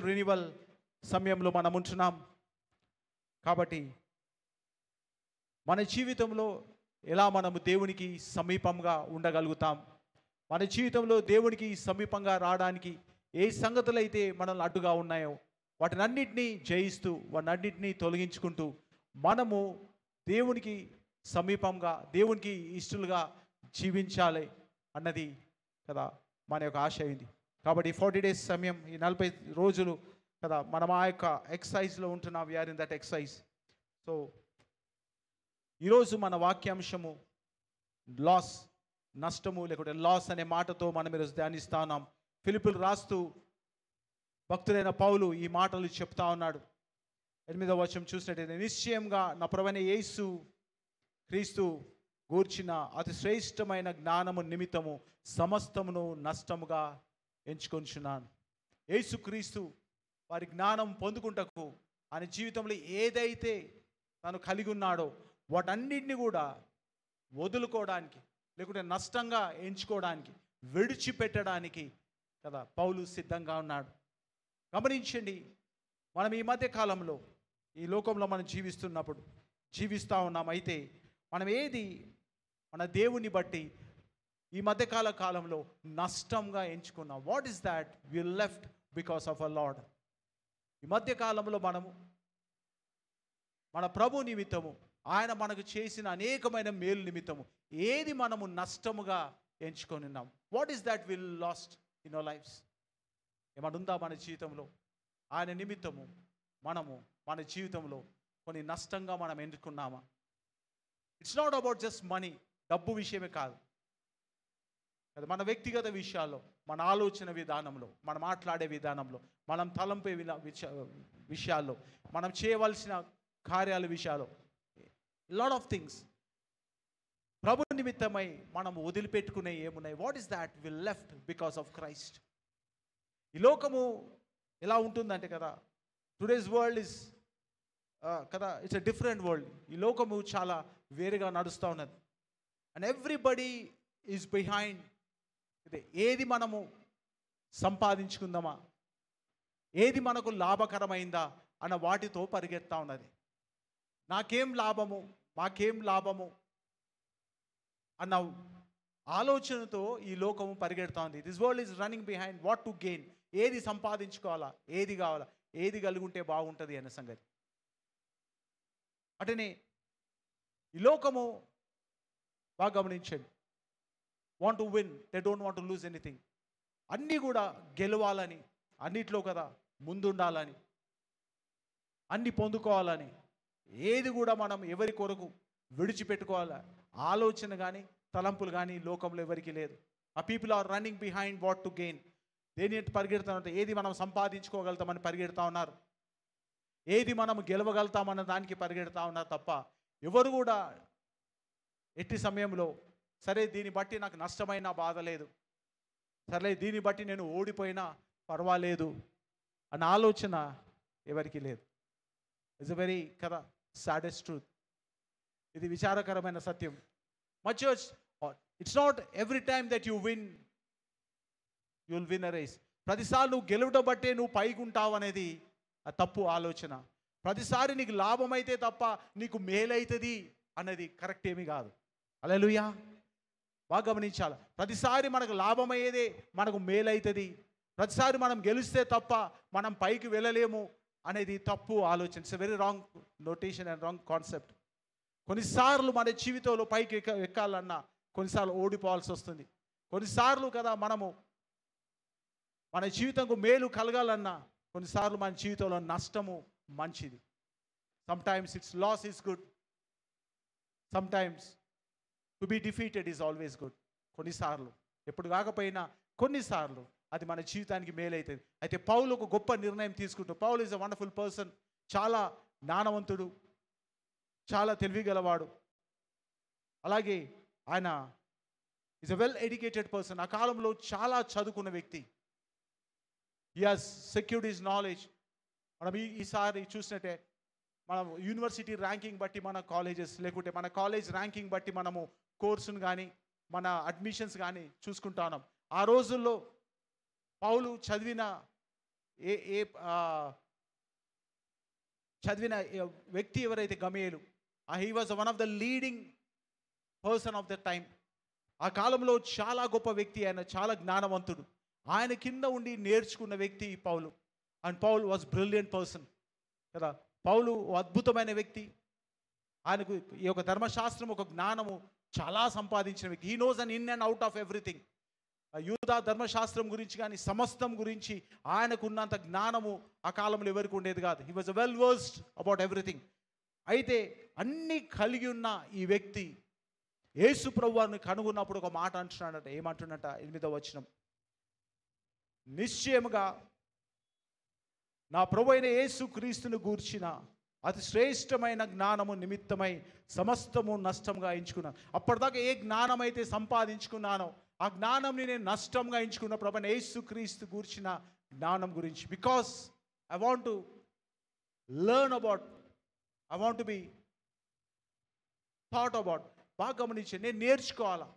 Renewal సమయంలో మనం ఉంటున్నాం. కాబట్టి మన జీవితంలో ఎలా మనము దేవునికి సమీపంగా ఉండగలుగుతాం, మన జీవితంలో దేవునికి సమీపంగా రావడానికి ఏ సంగతులు అయితే మనల్ని అడ్డుగా ఉన్నాయో వాటినన్నిటినీ జయిస్తూ వాటినన్నిటినీ తొలగించుకుంటూ మనము దేవునికి సమీపంగా దేవునికి ఇష్టలుగా జీవించాలి అన్నది కదా మన యొక్క ఆశ అయింది. కాబట్టి 40 days సమయం, ఈ 40 రోజులు కదా మనం ఆ యొక్క ఎక్సర్సైజ్లో ఉంటున్నాం. We're in that exercise. So ఈరోజు మన వాక్యాంశము లాస్, నష్టము లేకుంటే లాస్ అనే మాటతో మనం ఈరోజు ధ్యానిస్తా ఉన్నాం. ఫిలిప్పీయులకు రాస్తూ భక్తుడైన పౌలు ఈ మాటలు చెప్తా ఉన్నాడు. 8వ వచనం చూసినట్టయితే, నిశ్చయంగా నా ప్రభువైన యేసు క్రీస్తు గూర్చిన అతి శ్రేష్టమైన జ్ఞానము నిమిత్తము సమస్తమును నష్టముగా ఎంచుకొంచున్నాను. యేసు క్రీస్తు వారి జ్ఞానం పొందుకుంటకు ఆయన జీవితంలో ఏదైతే తను కలిగి ఉన్నాడో వాటన్నిటిని కూడా వదులుకోవడానికి లేకుంటే నష్టంగా ఎంచుకోవడానికి విడిచిపెట్టడానికి కదా పౌలు సిద్ధంగా ఉన్నాడు. గమనించండి, మనం ఈ మధ్య కాలంలో ఈ లోకంలో మనం జీవిస్తూ ఉన్నాం. అయితే మనం ఏది మన దేవుని బట్టి ఈ మధ్యకాల కాలంలో నష్టంగా ఎంచుకున్నాం? What is that we left because of a Lord? ఈ మధ్యకాలంలో మనము మన ప్రభు నిమిత్తము, ఆయన మనకు చేసిన అనేకమైన మేలు నిమిత్తము ఏది మనము నష్టముగా ఎంచుకొని ఉన్నాం? What is that we lost in our lives? ఏమన్నా ఉందా మన జీవితంలో? ఆయన నిమిత్తము మనము మన జీవితంలో కొన్ని నష్టంగా మనం ఎన్నుకున్నామా? It's not about just money, డబ్బు విషయమే కాదు. మన వ్యక్తిగత విషయాల్లో, మన ఆలోచన విధానంలో, మనం మాట్లాడే విధానంలో, మనం తలంపే విషయాల్లో, మనం చేయవలసిన కార్యాల విషయాల్లో, లాట్ ఆఫ్ థింగ్స్ ప్రభు నిమిత్తమై మనం వదిలిపెట్టుకునే ఏమున్నాయి? What is that we left because of Christ? ఈ లోకము ఎలా ఉంటుందంటే కదా, టుడేస్ వరల్డ్ ఇస్ కదా ఇట్స్ ఎ డిఫరెంట్ వరల్డ్. ఈ లోకము చాలా వేరుగా నడుస్తూ ఉన్నది. And everybody is behind. ఏది మనము సంపాదించుకుందామా, ఏది మనకు లాభకరమైందా అన్న వాటితో పరిగెత్తా ఉన్నది. నాకేం లాభము, మాకేం లాభము అన్న ఆలోచనతో ఈ లోకము పరిగెడతా ఉంది. This world is running behind what to gain. ఏది సంపాదించుకోవాలా, ఏది కావాలా, ఏది కలిగి బాగుంటుంది అనే సంగతి. అటనే ఈ లోకము బాగా గమనించండి, want to win, they don't want to loose anything. అన్నీ కూడా గెలవాలని, అన్నిట్లో కదా ముందుండాలని, అన్ని పొందుకోవాలని, ఏది కూడా మనం ఎవరి కొరకు విడిచిపెట్టుకోవాలా ఆలోచన కానీ తలంపులు కానీ లోకంలో ఎవరికి లేదు. ఆ people are running behind what to gain. దేని పరిగెడతా ఉంటే ఏది మనం సంపాదించుకోగలుగుతామని పరిగెడతా ఉన్నారు, ఏది మనం గెలవగలుగుతామన్న దానికి పరిగెడతా ఉన్నారు తప్ప ఎవరు కూడా ఎట్టి సమయంలో సరే దీన్ని బట్టి నాకు నష్టమైనా బాధ లేదు, సరే దీన్ని బట్టి నేను ఓడిపోయినా పర్వాలేదు అన్న ఆలోచన ఎవరికి లేదు. ఇట్స్ ఎ వెరీ కదా సాడెస్ట్ ట్రూత్. ఇది విచారకరమైన సత్యం. Much it's not every time that you win you will win a race. ప్రతిసారి నువ్వు గెలవడం బట్టే నువ్వు పైకి ఉంటావు అనేది తప్పు ఆలోచన. ప్రతిసారి నీకు లాభం అయితే తప్ప నీకు మేలైతుంది అన్నది కరెక్ట్ ఏమీ కాదు. హల్లెలూయా. బాగా గమనించాలి. ప్రతిసారి మనకు లాభమయ్యేదే మనకు మేలైతుంది, ప్రతిసారి మనం గెలిస్తే తప్ప మనం పైకి వెళ్ళలేము అనేది తప్పు ఆలోచన. It's a very wrong notation and wrong concept. కొన్నిసార్లు మన జీవితంలో పైకి ఎక్కాలన్నా కొన్నిసార్లు ఓడిపోవాల్సి వస్తుంది. కొన్నిసార్లు కదా మనము మన జీవితంకు మేలు కలగాలన్నా కొన్నిసార్లు మన జీవితంలో నష్టము మంచిది. Sometimes it's loss is good, sometimes to be defeated is always good. కొన్నిసార్లు, ఎప్పుడు కాకపోయినా కొన్నిసార్లు అది మన జీవితానికి మేలైతుంది. అయితే పౌలు ఒక గొప్ప నిర్ణయం తీసుకుంటూ, పౌలు ఈజ్ అ వండర్ఫుల్ పర్సన్, చాలా జ్ఞానవంతుడు, చాలా తెలివిగలవాడు, అలాగే ఆయన is a well educated person. ఆ కాలంలో చాలా చదువుకున్న వ్యక్తి. He has secured his knowledge. మనం ఈసారి చూసినట్టే మన యూనివర్సిటీ ర్యాంకింగ్ బట్టి మన కాలేజెస్, లేకుంటే మన కాలేజ్ ర్యాంకింగ్ బట్టి మనము కోర్సును కానీ మన అడ్మిషన్స్ కానీ చూసుకుంటా ఉన్నాం. ఆ రోజుల్లో పౌలు చదివిన ఏ ఏ చదివిన వ్యక్తి ఎవరైతే గమేలు, he was one of the leading person of the time. ఆ కాలంలో చాలా గొప్ప వ్యక్తి, ఆయన చాలా జ్ఞానవంతుడు. ఆయన కింద ఉండి నేర్చుకున్న వ్యక్తి పౌలు. And Paul was brilliant person కదా. పౌలు అద్భుతమైన వ్యక్తి. ఆయనకు ఈ యొక్క ధర్మశాస్త్రం, ఒక జ్ఞానము చాలా సంపాదించిన వ్యక్తి. He knows an in and out of everything. యూదా ధర్మశాస్త్రం గురించి కానీ సమస్తం గురించి ఆయనకు ఉన్నంత జ్ఞానము ఆ కాలంలో ఎవరికి ఉండేది కాదు. He was well versed about everything. అయితే అన్నీ కలిగి ఉన్న ఈ వ్యక్తి యేసు ప్రభువుని కనుగొన్నప్పుడు ఒక మాట అంటున్నాడట. ఏమంటున్నట? 8వ వచనం, నిశ్చయముగా నా ప్రభు అయిన యేసు క్రీస్తును గూర్చిన అతి శ్రేష్టమైన జ్ఞానము నిమిత్తమై సమస్తము నష్టంగా ఎంచుకున్నాను. అప్పటిదాకా ఏ జ్ఞానం అయితే సంపాదించుకున్నానో ఆ జ్ఞానంని నేను నష్టంగా ఎంచుకున్న ప్రభు అయిన యేసు క్రీస్తు గూర్చిన జ్ఞానం గురించి. Because I want to learn about, I want to be thought about. బాగా గమనించి, నేను నేర్చుకోవాలా,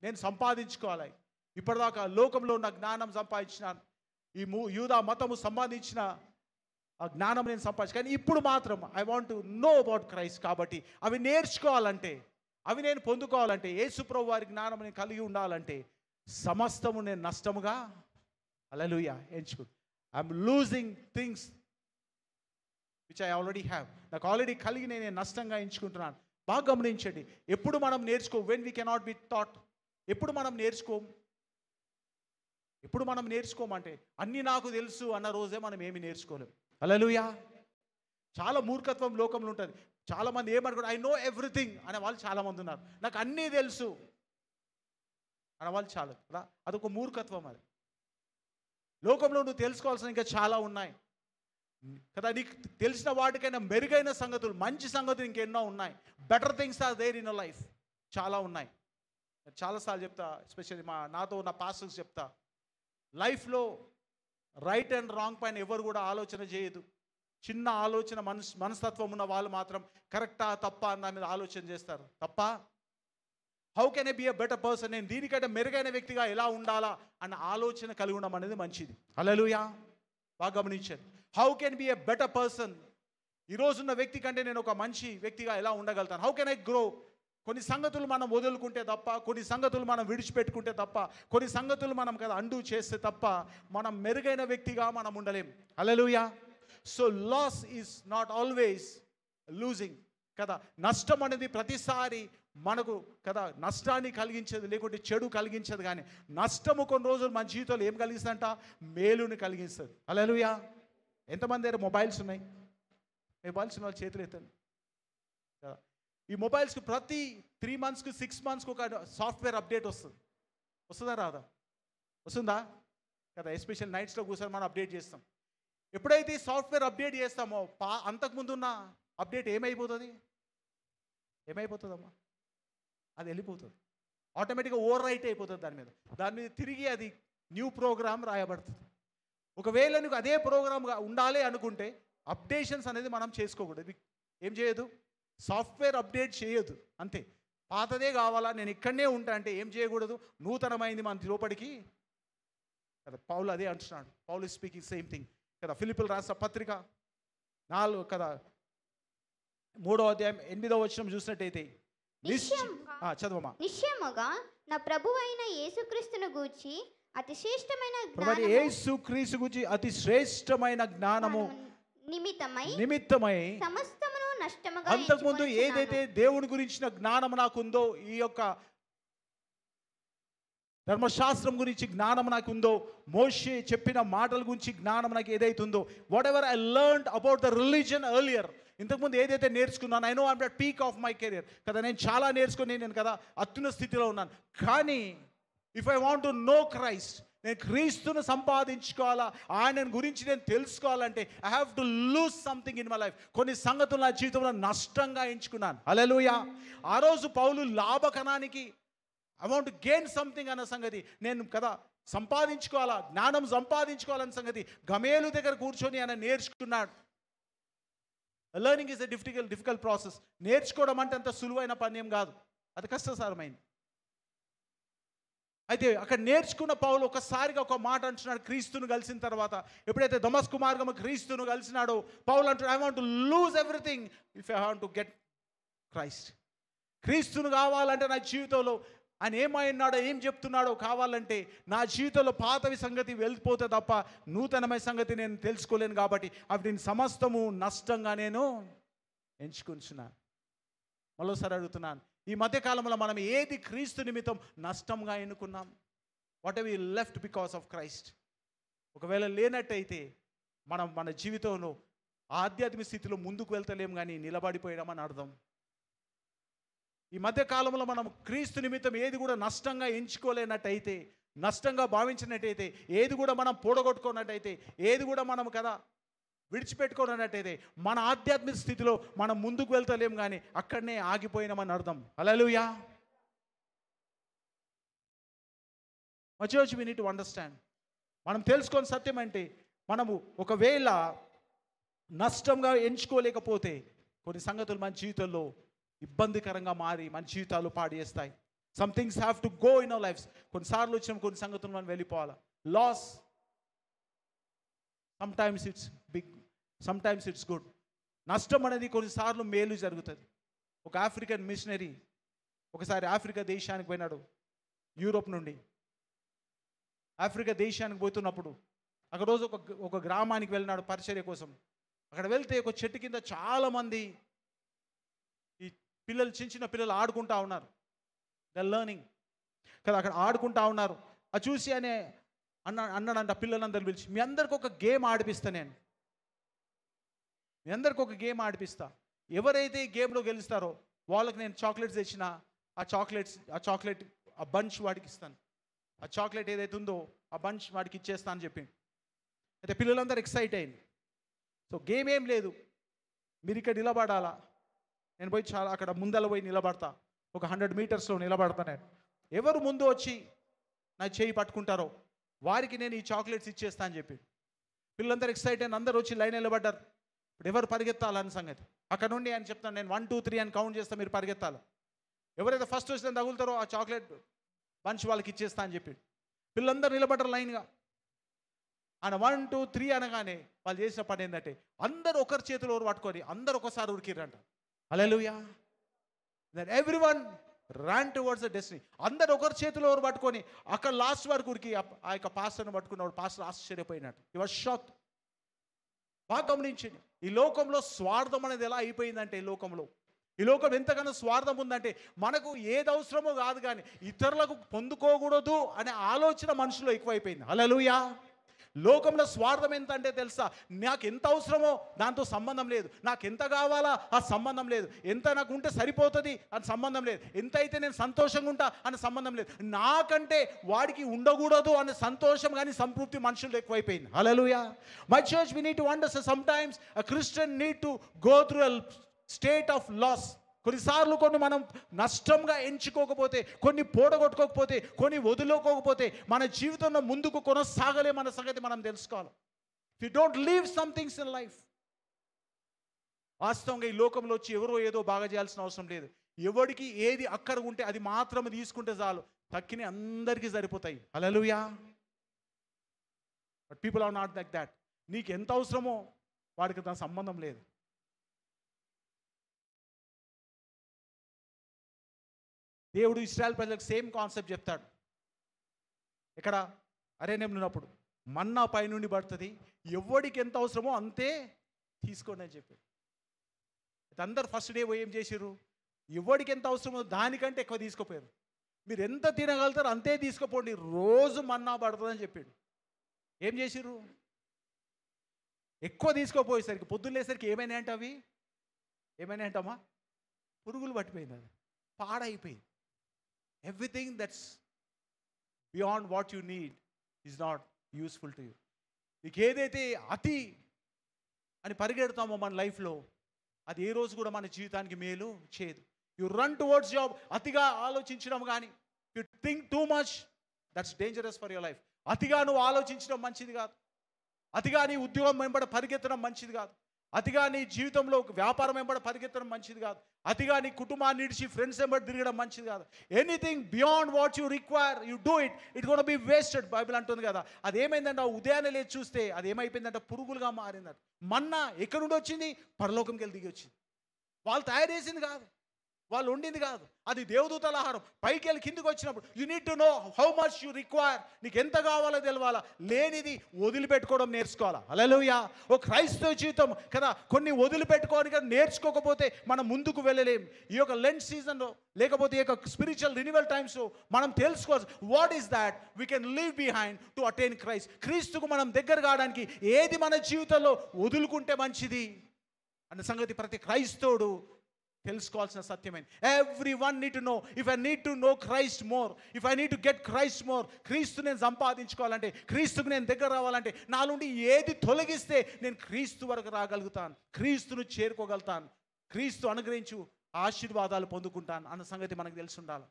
నేను సంపాదించుకోవాలి. ఇప్పటిదాకా లోకంలో ఉన్న జ్ఞానం సంపాదించినాను, ఈ యూదా మతము సంబంధించిన ఆ జ్ఞానం నేను సంపాదించు. కానీ ఇప్పుడు మాత్రం I want to know about Christ. కాబట్టి అవి నేర్చుకోవాలంటే, అవి నేను పొందుకోవాలంటే, యేసు ప్రభు వారి జ్ఞానం నేను కలిగి ఉండాలంటే సమస్తము నేను నష్టముగా, హల్లెలూయా, ఎంచుకు. I'm losing things which I already have. నాకు ఆల్రెడీ కలిగి నేను నష్టంగా ఎంచుకుంటున్నాను. బాగా గమనించండి, ఎప్పుడు మనం when we cannot be taught. ఎప్పుడు మనం నేర్చుకోమంటే అన్నీ నాకు తెలుసు అన్న రోజే మనం ఏమి నేర్చుకోలేం. హల్లెలూయా. చాలా మూర్ఖత్వం లోకంలో ఉంటుంది. చాలామంది ఏమనుకుంటారు, ఐ నో ఎవ్రీథింగ్ అనే వాళ్ళు చాలామంది ఉన్నారు. నాకు అన్నీ తెలుసు అనే వాళ్ళు చాలా కదా. అదొక మూర్ఖత్వం. అది లోకంలో నువ్వు తెలుసుకోవాల్సిన ఇంకా చాలా ఉన్నాయి కదా. నీకు తెలిసిన వాటికైనా మెరుగైన సంగతులు, మంచి సంగతులు ఇంకెన్నో ఉన్నాయి. Better things are there in a life. చాలా ఉన్నాయి. చాలాసార్లు చెప్తా, ఎస్పెషల్లీ నాతో ఉన్న పాస్టర్స్ చెప్తా, లైఫ్లో రైట్ అండ్ రాంగ్ పైన ఎవరు కూడా ఆలోచన చేయదు. చిన్న ఆలోచన మనస్తత్వం ఉన్న వాళ్ళు మాత్రం కరెక్టా తప్పా అన్న మీద ఆలోచన చేస్తారు తప్ప how can I be a better person, నేను దీనికంటే మెరుగైన వ్యక్తిగా ఎలా ఉండాలా అన్న ఆలోచన కలిగి ఉండడం అనేది మంచిది. హల్లెలూయా. బాగా గమనించండి, how can be a better person. ఈరోజున్న వ్యక్తి కంటే నేను ఒక మంచి వ్యక్తిగా ఎలా ఉండగలుగుతాను? How can I grow? కొన్ని సంగతులు మనం వదులుకుంటే తప్ప, కొన్ని సంగతులు మనం విడిచిపెట్టుకుంటే తప్ప, కొన్ని సంగతులు మనం కదా అండూ చేస్తే తప్ప మనం మెరుగైన వ్యక్తిగా మనం ఉండలేం. Hallelujah. So loss is not always losing కదా. నష్టం అనేది ప్రతిసారి మనకు కదా నష్టాన్ని కలిగించేది, లేకుంటే చెడు కలిగించదు. కానీ నష్టము కొన్ని రోజులు మన జీవితంలో ఏం కలిగిస్తుందంట? మేలుని కలిగిస్తుంది. హల్లెలూయా. ఎంతమంది దగ్గర మొబైల్స్ ఉన్నాయి? మొబైల్స్ ఉన్న వాళ్ళు చేతులు ఎత్తండి. ఈ మొబైల్స్కి ప్రతి 3 monthsకి 6 monthsకి ఒక సాఫ్ట్వేర్ అప్డేట్ వస్తుందా రాదా? వస్తుందా కదా. ఎస్పెషల్ నైట్స్లో కూర్చొని మనం అప్డేట్ చేస్తాం. ఎప్పుడైతే ఈ సాఫ్ట్వేర్ అప్డేట్ చేస్తామో అంతకుముందున్న అప్డేట్ ఏమైపోతుందమ్మా? అది వెళ్ళిపోతుంది. ఆటోమేటిక్గా ఓవర్ రైట్ అయిపోతుంది. దాని మీద తిరిగి అది న్యూ ప్రోగ్రామ్ రాయబడుతుంది. ఒకవేళ నీకు అదే ప్రోగ్రామ్గా ఉండాలి అనుకుంటే అప్డేషన్స్ అనేది మనం చేసుకోకూడదు. ఏం చేయదు? సాఫ్ట్వేర్ అప్డేట్ చేయదు. అంతే. పాతదే కావాలా, నేను ఇక్కడనే ఉంటా అంటే ఏం చేయకూడదు? నూతనమైంది మన లోపలికి కదా. పౌలు అదే అంటున్నాడు. పౌలు స్పీకింగ్ సేమ్ థింగ్ కదా. ఫిలిప్పీయులకు రాసిన పత్రిక 4 కదా 3వ అధ్యాయం 8వ వచనం చూసినట్టయితే, చదవమా. నిశ్చయముగా నా ప్రభువైన యేసుక్రీస్తును గూర్చి అతి శ్రేష్టమైన జ్ఞానము, యేసుక్రీస్తు గూర్చి అతి శ్రేష్టమైన జ్ఞానము నిమిత్తమై సమస్తమును నష్టముగా, అంతకుముందు ఏదైతే దేవుని గురించిన జ్ఞానం నాకుందో, ఈ యొక్క ధర్మశాస్త్రం గురించి జ్ఞానం నాకు ఉందో, మోషే చెప్పిన మాటల గురించి జ్ఞానం నాకు ఏదైతే ఉందో, what ever I learned about the religion earlier, ఇంతకుముందు ఏదైతే నేర్చుకున్నాను, I know I'm at peak of my career కదా. నేను చాలా నేర్చుకుని నేను కదా అత్యున్న స్థితిలో ఉన్నాను. కానీ if I want to know Christ, నేను క్రీస్తును సంపాదించుకోవాలా, ఆయన గురించి నేను తెలుసుకోవాలంటే I have to lose something in my life. కొన్ని సంగతులు నా జీవితంలో నష్టంగా ఎంచుకున్నాను. హల్లెలూయా. ఆ రోజు పౌలు లాభకణానికి I want to gain something అన్న సంగతి, నేను కదా సంపాదించుకోవాలా, జ్ఞానం సంపాదించుకోవాలన్న సంగతి గమేలు దగ్గర కూర్చొని ఆయన నేర్చుకున్నాడు. Learning is a difficult process. నేర్చుకోవడం అంటే అంత సులువైన పని ఏం కాదు, అది కష్టసారమైంది. అయితే అక్కడ నేర్చుకున్న పౌలు ఒకసారిగా ఒక మాట అంటున్నాడు క్రీస్తును కలిసిన తర్వాత. ఎప్పుడైతే దమస్కు మార్గం క్రీస్తును కలిసినాడో పౌలు అంటాడు, I want to loose everything if I want to get Christ. క్రీస్తును కావాలంటే నా జీవితంలో ఆయన ఏమైనాడో ఏం చెప్తున్నాడో కావాలంటే నా జీవితంలో పాతవి సంగతి వెళ్ళిపోతే తప్ప నూతనమైన సంగతి నేను తెలుసుకోలేను. కాబట్టి వాటిని సమస్తము నష్టంగా నేను ఎంచుకుంటున్నాను. మరోసారి అడుగుతున్నాను, ఈ మధ్యకాలంలో మనం ఏది క్రీస్తు నిమిత్తం నష్టంగా ఎన్నుకున్నాం? What we left because of Christ? ఒకవేళ లేనట్టయితే మనం మన జీవితంలో ఆధ్యాత్మిక స్థితిలో ముందుకు వెళ్తలేం కానీ నిలబడిపోయామని అర్థం. ఈ మధ్యకాలంలో మనం క్రీస్తు నిమిత్తం ఏది కూడా నష్టంగా ఎంచుకోలేనట్టయితే, నష్టంగా భావించినట్టయితే, ఏది కూడా మనం పూడగొట్టుకున్నట్టయితే, ఏది కూడా మనం కదా విడిచిపెట్టుకున్నట్టయితే మన ఆధ్యాత్మిక స్థితిలో మనం ముందుకు వెళ్తలేం కానీ అక్కడనే ఆగిపోయినామని అర్థం. Hallelujah. My church, we need to understand. మనం తెలుసుకొని సత్యం అంటే మనము ఒకవేళ నష్టంగా ఎంచుకోలేకపోతే కొన్ని సంగతులు మన జీవితంలో ఇబ్బందికరంగా మారి మన జీవితాలు పాడు చేస్తాయి. Some things have to go in our lives. కొన్నిసార్లు వచ్చిన కొన్ని సంగతులు మనం వెళ్ళిపోవాలి. Loss, sometimes it's big, sometimes it's good. నష్టం అనేది కొన్నిసార్లు మేలు జరుగుతుంది. ఒక ఆఫ్రికన్ మిషనరీ ఒకసారి ఆఫ్రికా దేశానికి పోయినాడు. యూరోప్ నుండి ఆఫ్రికా దేశానికి పోతున్నప్పుడు అక్కడ రోజు ఒక గ్రామానికి వెళ్ళినాడు పరిచర్య కోసం. అక్కడ వెళ్తే ఒక చెట్టు కింద చాలామంది ఈ పిల్లలు, చిన్న పిల్లలు ఆడుకుంటా ఉన్నారు. ద లర్నింగ్ కదా, అక్కడ ఆడుకుంటా ఉన్నారు. అది చూసి అనే అన్నాడంట పిల్లలందరూ పిలిచి, మీ అందరికి ఒక గేమ్ ఆడిపిస్తా, నేను మీ అందరికి ఒక గేమ్ ఆడిపిస్తా. ఎవరైతే ఈ గేమ్లో గెలుస్తారో వాళ్ళకి నేను చాక్లెట్స్ తెచ్చిన ఆ చాక్లెట్ ఆ బంచ్ వాడికి ఇస్తాను. ఆ చాక్లెట్ ఏదైతే ఉందో ఆ బంచ్ వాడికి ఇచ్చేస్తా అని చెప్పి. అయితే పిల్లలందరూ ఎక్సైట్ అయింది. సో గేమ్ ఏం లేదు, మీరు ఇక్కడ నిలబడాలా, నేను పోయి చాలా అక్కడ ముందల పోయి నిలబడతా, ఒక 100 మీటర్స్లో నిలబడతా. నేను ఎవరు ముందు వచ్చి నా చేయి పట్టుకుంటారో వారికి నేను ఈ చాక్లెట్స్ ఇచ్చేస్తా అని చెప్పి. పిల్లలందరూ ఎక్సైట్ అయిన అందరూ వచ్చి లైన్ నిలబడ్డారు. ఇప్పుడు ఎవరు పరిగెత్తాలని సంగతి. అక్కడ నుండి ఆయన చెప్తాను, నేను 1 2 3 అని కౌంట్ చేస్తా, మీరు పరిగెత్తాలి. ఎవరైతే ఫస్ట్ వచ్చిన తగులుతారో ఆ చాక్లెట్ బంచ్ వాళ్ళకి ఇచ్చేస్తా అని చెప్పి. పిల్లలందరూ నిలబడ్డారు లైన్గా. ఆయన 1 2 3 అనగానే వాళ్ళు చేసిన పని ఏంటంటే అందరూ ఒకరి చేతిలో పట్టుకొని అందరూ ఒకసారి ఉరికిర్రంట. Hallelujah. Then everyone ran towards the destiny. అందరు ఒకరి చేతిలో ఎవరు పట్టుకొని అక్కడ లాస్ట్ వరకు ఉరికి ఆ యొక్క పాస్టర్ని పట్టుకున్నవాడు పాస్టర్ ఆశ్చర్యపోయినట్టు. ఈ వాజ్ షాక్డ్. బాగా గమనించండి, ఈ లోకంలో స్వార్థం అనేది ఎలా అయిపోయిందంటే, ఈ లోకం ఎంతగానో స్వార్థం ఉందంటే మనకు ఏది అవసరమో కాదు కానీ ఇతరులకు పొందుకోకూడదు అనే ఆలోచన మనుషులో ఎక్కువైపోయింది. హల్లెలూయా. లోకంలో స్వార్థం ఎంత అంటే తెలుసా, నాకు ఎంత అవసరమో దాంతో సంబంధం లేదు, నాకు ఎంత కావాలా ఆ సంబంధం లేదు, ఎంత నాకు ఉంటే సరిపోతుంది అని సంబంధం లేదు, ఎంత అయితే నేను సంతోషంగా ఉంటా అని సంబంధం లేదు, నాకంటే వాడికి ఉండకూడదు అనే సంతోషం కానీ సంతృప్తి మనుషులు ఎక్కువైపోయింది. Hallelujah. My church, we need to understand sometimes a Christian need to go through a state of loss. కొన్నిసార్లు కొన్ని మనం నష్టంగా ఎంచుకోకపోతే, కొన్ని పోడగొట్టుకోకపోతే, కొన్ని వదులుకోకపోతే మన జీవితంలో ముందుకు కొనసాగలేమన్న సంగతి మనం తెలుసుకోవాలి. If you don't leave some things in life. వాస్తవంగా ఈ లోకంలో వచ్చి ఎవరో ఏదో బాగా చేయాల్సిన అవసరం లేదు. ఎవరికి ఏది అక్కడ ఉంటే అది మాత్రమే తీసుకుంటే చాలు, తక్కిన అందరికీ సరిపోతాయి. Hallelujah. But people are not like that. నీకు ఎంత అవసరమో వాడికి దాని సంబంధం లేదు. దేవుడు ఇశ్రాయేల్ ప్రజలకు సేమ్ కాన్సెప్ట్ చెప్తాడు. ఇక్కడ అరణ్యంలో ఉన్నప్పుడు మన్నా పైనుండి పడుతుంది, ఎవడికి ఎంత అవసరమో అంతే తీసుకోండి అని చెప్పి. అందరు ఫస్ట్ డే పోయి ఏం చేసారు, ఎవడికి ఎంత అవసరమో దానికంటే ఎక్కువ తీసుకుపోయారు. మీరు ఎంత తినగలుగుతారో అంతే తీసుకుపోండి, రోజు మన్నా పడుతుందని చెప్పాడు. ఏం చేసిర్రు, ఎక్కువ తీసుకోపోయేసరికి పొద్దున్న లేసరికి ఏమైనా అంటే అవి ఏమైనా అంటామా, పురుగులు పట్టిపోయింది, అది పాడైపోయింది. Everything that's beyond what you need is not useful to you. నీకు ఏదైతే అతి అని పరిగెడతామో మన లైఫ్లో అది ఏ రోజు కూడా మన జీవితానికి మేలు చేయదు. యు రన్ టువర్డ్స్ జాబ్, అతిగా ఆలోచించడం కానీ, you think too much, that's dangerous for your life. అతిగా నువ్వు ఆలోచించడం మంచిది కాదు. అతిగా నీ ఉద్యోగం వెంబడి పరిగెత్తడం మంచిది కాదు. అతిగా నీ జీవితంలో ఒక వ్యాపారం వెంబడి పరిగెత్తడం మంచిది కాదు. అతిగా నీ కుటుంబాన్ని విడిచి ఫ్రెండ్స్ వెంబడి తిరగడం మంచిది కాదు. Anything beyond what you require you do it, it gonna B wasted. Bible అంటుంది కదా. అది ఏమైందంటే ఉదయాన్నే లేచి చూస్తే అది ఏమైపోయిందంటే పురుగులుగా మారిందంట. మన్నా ఎక్కడి నుండి వచ్చింది? పరలోకంకి వెళ్ళి దిగి వచ్చింది. వాళ్ళు తయారు చేసింది కాదు, వాళ్ళు వండింది కాదు, అది దేవదూతల ఆహారం. పైకి వెళ్ళి కిందికి వచ్చినప్పుడు you need to know how much you require. నీకు ఎంత కావాలో తెలవాలా. లేనిది వదిలిపెట్టుకోవడం నేర్చుకోవాలా. హల్లెలూయా. ఒక క్రైస్తవ జీవితం కదా, కొన్ని వదిలిపెట్టుకోవడానికి నేర్చుకోకపోతే మనం ముందుకు వెళ్ళలేం. ఈ యొక్క లెంట్ సీజన్లో లేకపోతే ఈ యొక్క స్పిరిచువల్ రినివల్ టైమ్స్లో మనం తెలుసుకోవచ్చు what is that we can leave behind to attain Christ. క్రీస్తుకు మనం దగ్గర కావడానికి ఏది మన జీవితంలో వదులుకుంటే మంచిది అన్న సంగతి ప్రతి క్రైస్తవుడు తెలుసుకోవాల్సిన సత్యమైన. Every one need to no. If I need to know Christ more, if I need to get Christ more, క్రీస్తు నేను సంపాదించుకోవాలంటే, క్రీస్తుకు నేను దగ్గర రావాలంటే నా నుండి ఏది తొలగిస్తే నేను క్రీస్తు వరకు రాగలుగుతాను, క్రీస్తును చేరుకోగలుగుతాను, క్రీస్తు అనుగ్రహించు ఆశీర్వాదాలు పొందుకుంటాను అన్న సంగతి మనకు తెలిసి ఉండాలి.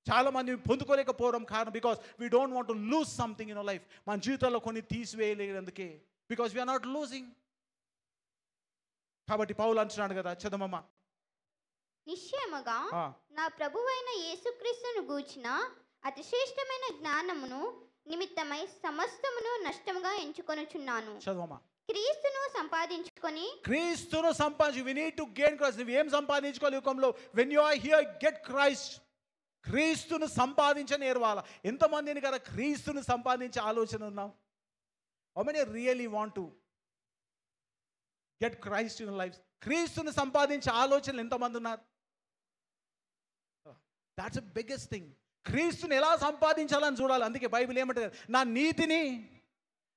చాలామంది పొందుకోలేకపోవడం కారణం because we don't want to lose something in our life. మన జీవితంలో కొన్ని తీసివేయలేదందుకే, బికాస్ వీఆర్ నాట్ లూజింగ్. కాబట్టి పౌలు అంటున్నాడు కదా, చదవమ్మా. నిశ్చయముగా నా ప్రభువైన యేసుక్రీస్తును గూర్చిన అతిశ్రేష్టమైన జ్ఞానమును నిమిత్తమై సమస్తమును నష్టముగా ఎంచుకొనుచున్నాను. చదవమ్మా. క్రీస్తును సంపాదించుకొని, క్రీస్తును సంపాదించు. We need to gain Christ. నువ్వు ఏం సంపాదించుకోవాలి యుగంలో? When you are here get Christ. క్రీస్తును సంపాదించ నేర్వాలా. ఎంతమందిని కదా క్రీస్తును సంపాదించే ఆలోచన ఉన్నాం? How many really want to get Christ in life? క్రీస్తును సంపాదించే ఆలోచనలు ఎంతమంది ఉన్నారు? That's the biggest thing. క్రీస్తుని ఎలా సంపాదించాలని చూడాలి. అందుకే బైబిల్ ఏమంటుంది? నా నీతిని,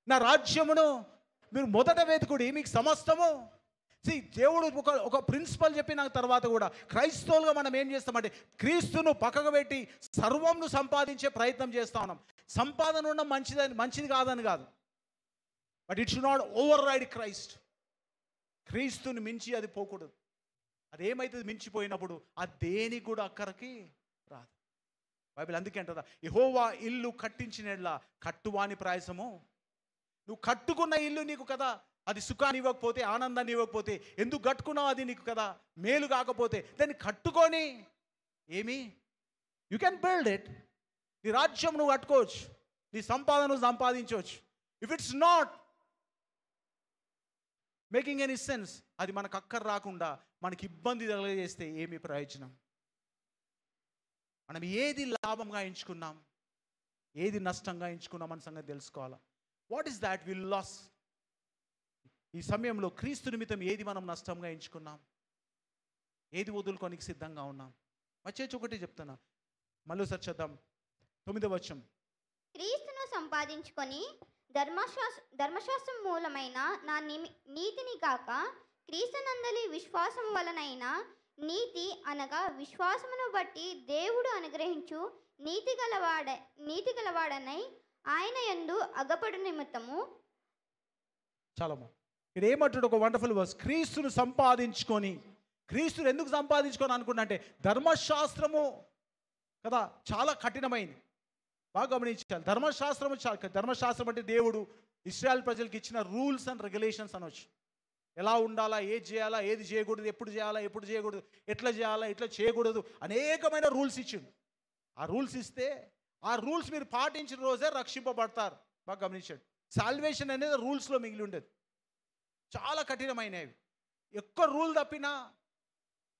నా రాజ్యమును మీరు మొదట వెతుకుడి, మీకు సమస్తము. దేవుడు ఒక ప్రిన్సిపల్ చెప్పిన తర్వాత కూడా క్రైస్తవులుగా మనం ఏం చేస్తామంటే క్రీస్తును పక్కకు పెట్టి సర్వంను సంపాదించే ప్రయత్నం చేస్తా ఉన్నాం. సంపాదన ఉండడం మంచిది కాదని కాదు, but it should not override Christ. క్రీస్తుని మించి అది పోకూడదు. అదేమైతుంది? మించిపోయినప్పుడు ఆ దేనికి కూడా అక్కడికి రాదు. బైబిల్ అందుకే అంటదా, యెహోవా ఇల్లు కట్టించినట్లా కట్టువాని ప్రయాసము. నువ్వు కట్టుకున్న ఇల్లు నీకు కదా అది సుఖాన్ని ఇవ్వకపోతే, ఆనందాన్ని ఇవ్వకపోతే, ఎందుకు కట్టుకున్నావు అది నీకు కదా మేలు కాకపోతే, దాన్ని కట్టుకొని ఏమి యూ కెన్ బిల్డ్ ఇట్. నీ రాజ్యం నువ్వు కట్టుకోవచ్చు, నీ సంపాదన నువ్వు సంపాదించవచ్చు. If it's not making any sense, అది మనకు అక్కర రాకుండా మనకి ఇబ్బంది కలిగజేస్తే ఏమి ప్రయోజనం? మనం ఏది లాభంగా ఎంచుకున్నాం, ఏది నష్టంగా ఎంచుకున్నాం అన్న సంగతి తెలుసుకోవాలా. What is that will loss? ఈ సమయంలో క్రీస్తు నిమిత్తం ఏది మనం నష్టంగా ఎంచుకున్నాం, ఏది వదులుకోనికి సిద్ధంగా ఉన్నాం? వచ్చేసి ఒకటి చెప్తున్నా, మళ్ళీ సార్ చద్దాం. 9వ వచనం. క్రీస్తును సంపాదించుకొని ధర్మశాస్త్రం మూలమైన నా నీతిని కాక క్రీస్తునందలి విశ్వాసం వలనైన నీతి అనగా విశ్వాసమును బట్టి దేవుడు అనుగ్రహించు నీతి గలవాడనై ఆయన యందు అగపడు నిమిత్తము. చాలమ్మా, ఇక్కడ ఏమంటాడు? ఒక వండర్ఫుల్ వర్స్. క్రీస్తును సంపాదించుకొని. క్రీస్తుని ఎందుకు సంపాదించుకొని అనుకున్నా అంటే ధర్మశాస్త్రము కదా చాలా కఠినమైంది. బాగా గమనించాలి. ధర్మశాస్త్రం అంటే దేవుడు ఇశ్రాయేల్ ప్రజలకు ఇచ్చిన రూల్స్ అండ్ రెగ్యులేషన్స్ అనొచ్చు. ఎలా ఉండాలా, ఏది చేయాలా, ఏది చేయకూడదు, ఎప్పుడు చేయాలా, ఎప్పుడు చేయకూడదు, ఎట్లా చేయాలా, ఎట్లా చేయకూడదు, అనేకమైన రూల్స్ ఇచ్చిండు. ఆ రూల్స్ ఇస్తే ఆ రూల్స్ మీరు పాటించిన రోజే రక్షింపబడతారు. బాగా గమనించండి. సాల్వేషన్ అనేది రూల్స్లో మిగిలి ఉండేది. చాలా కఠినమైనవి. ఎక్కువ రూల్ తప్పినా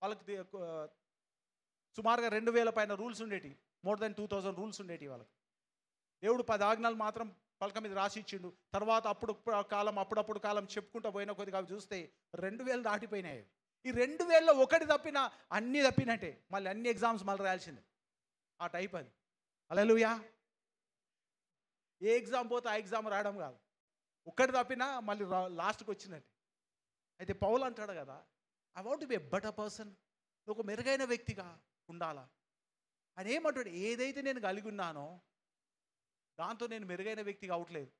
వాళ్ళకి సుమారుగా 2000 పైన రూల్స్ ఉండేవి. మోర్ దెన్ 2000 రూల్స్ ఉండేవి వాళ్ళకి. దేవుడు 10 ఆజ్ఞలు మాత్రం పలక మీద రాసి ఇచ్చిండు. తర్వాత అప్పుడప్పుడు కాలం చెప్పుకుంటూ పోయిన కొద్దిగా చూస్తే 2000 దాటిపోయినాయి. ఈ 2000లో ఒకటి తప్పినా అన్నీ తప్పినట్టే. మళ్ళీ అన్ని ఎగ్జామ్స్ మళ్ళీ రాయాల్సిందే. ఆ టైప్ అది. హల్లెలూయా. ఏ ఎగ్జామ్ పోతే ఆ ఎగ్జామ్ రాయడం కాదు, ఒక్కటి తప్పినా మళ్ళీ లాస్ట్కి వచ్చినట్టు. అయితే పౌలు అంటాడు కదా, I want to be a better person. ఒక మెరుగైన వ్యక్తిగా ఉండాలా అని ఏమంటాడు? ఏదైతే నేను కలిగి ఉన్నానో దాంతో నేను మెరుగైన వ్యక్తిగా అవట్లేదు.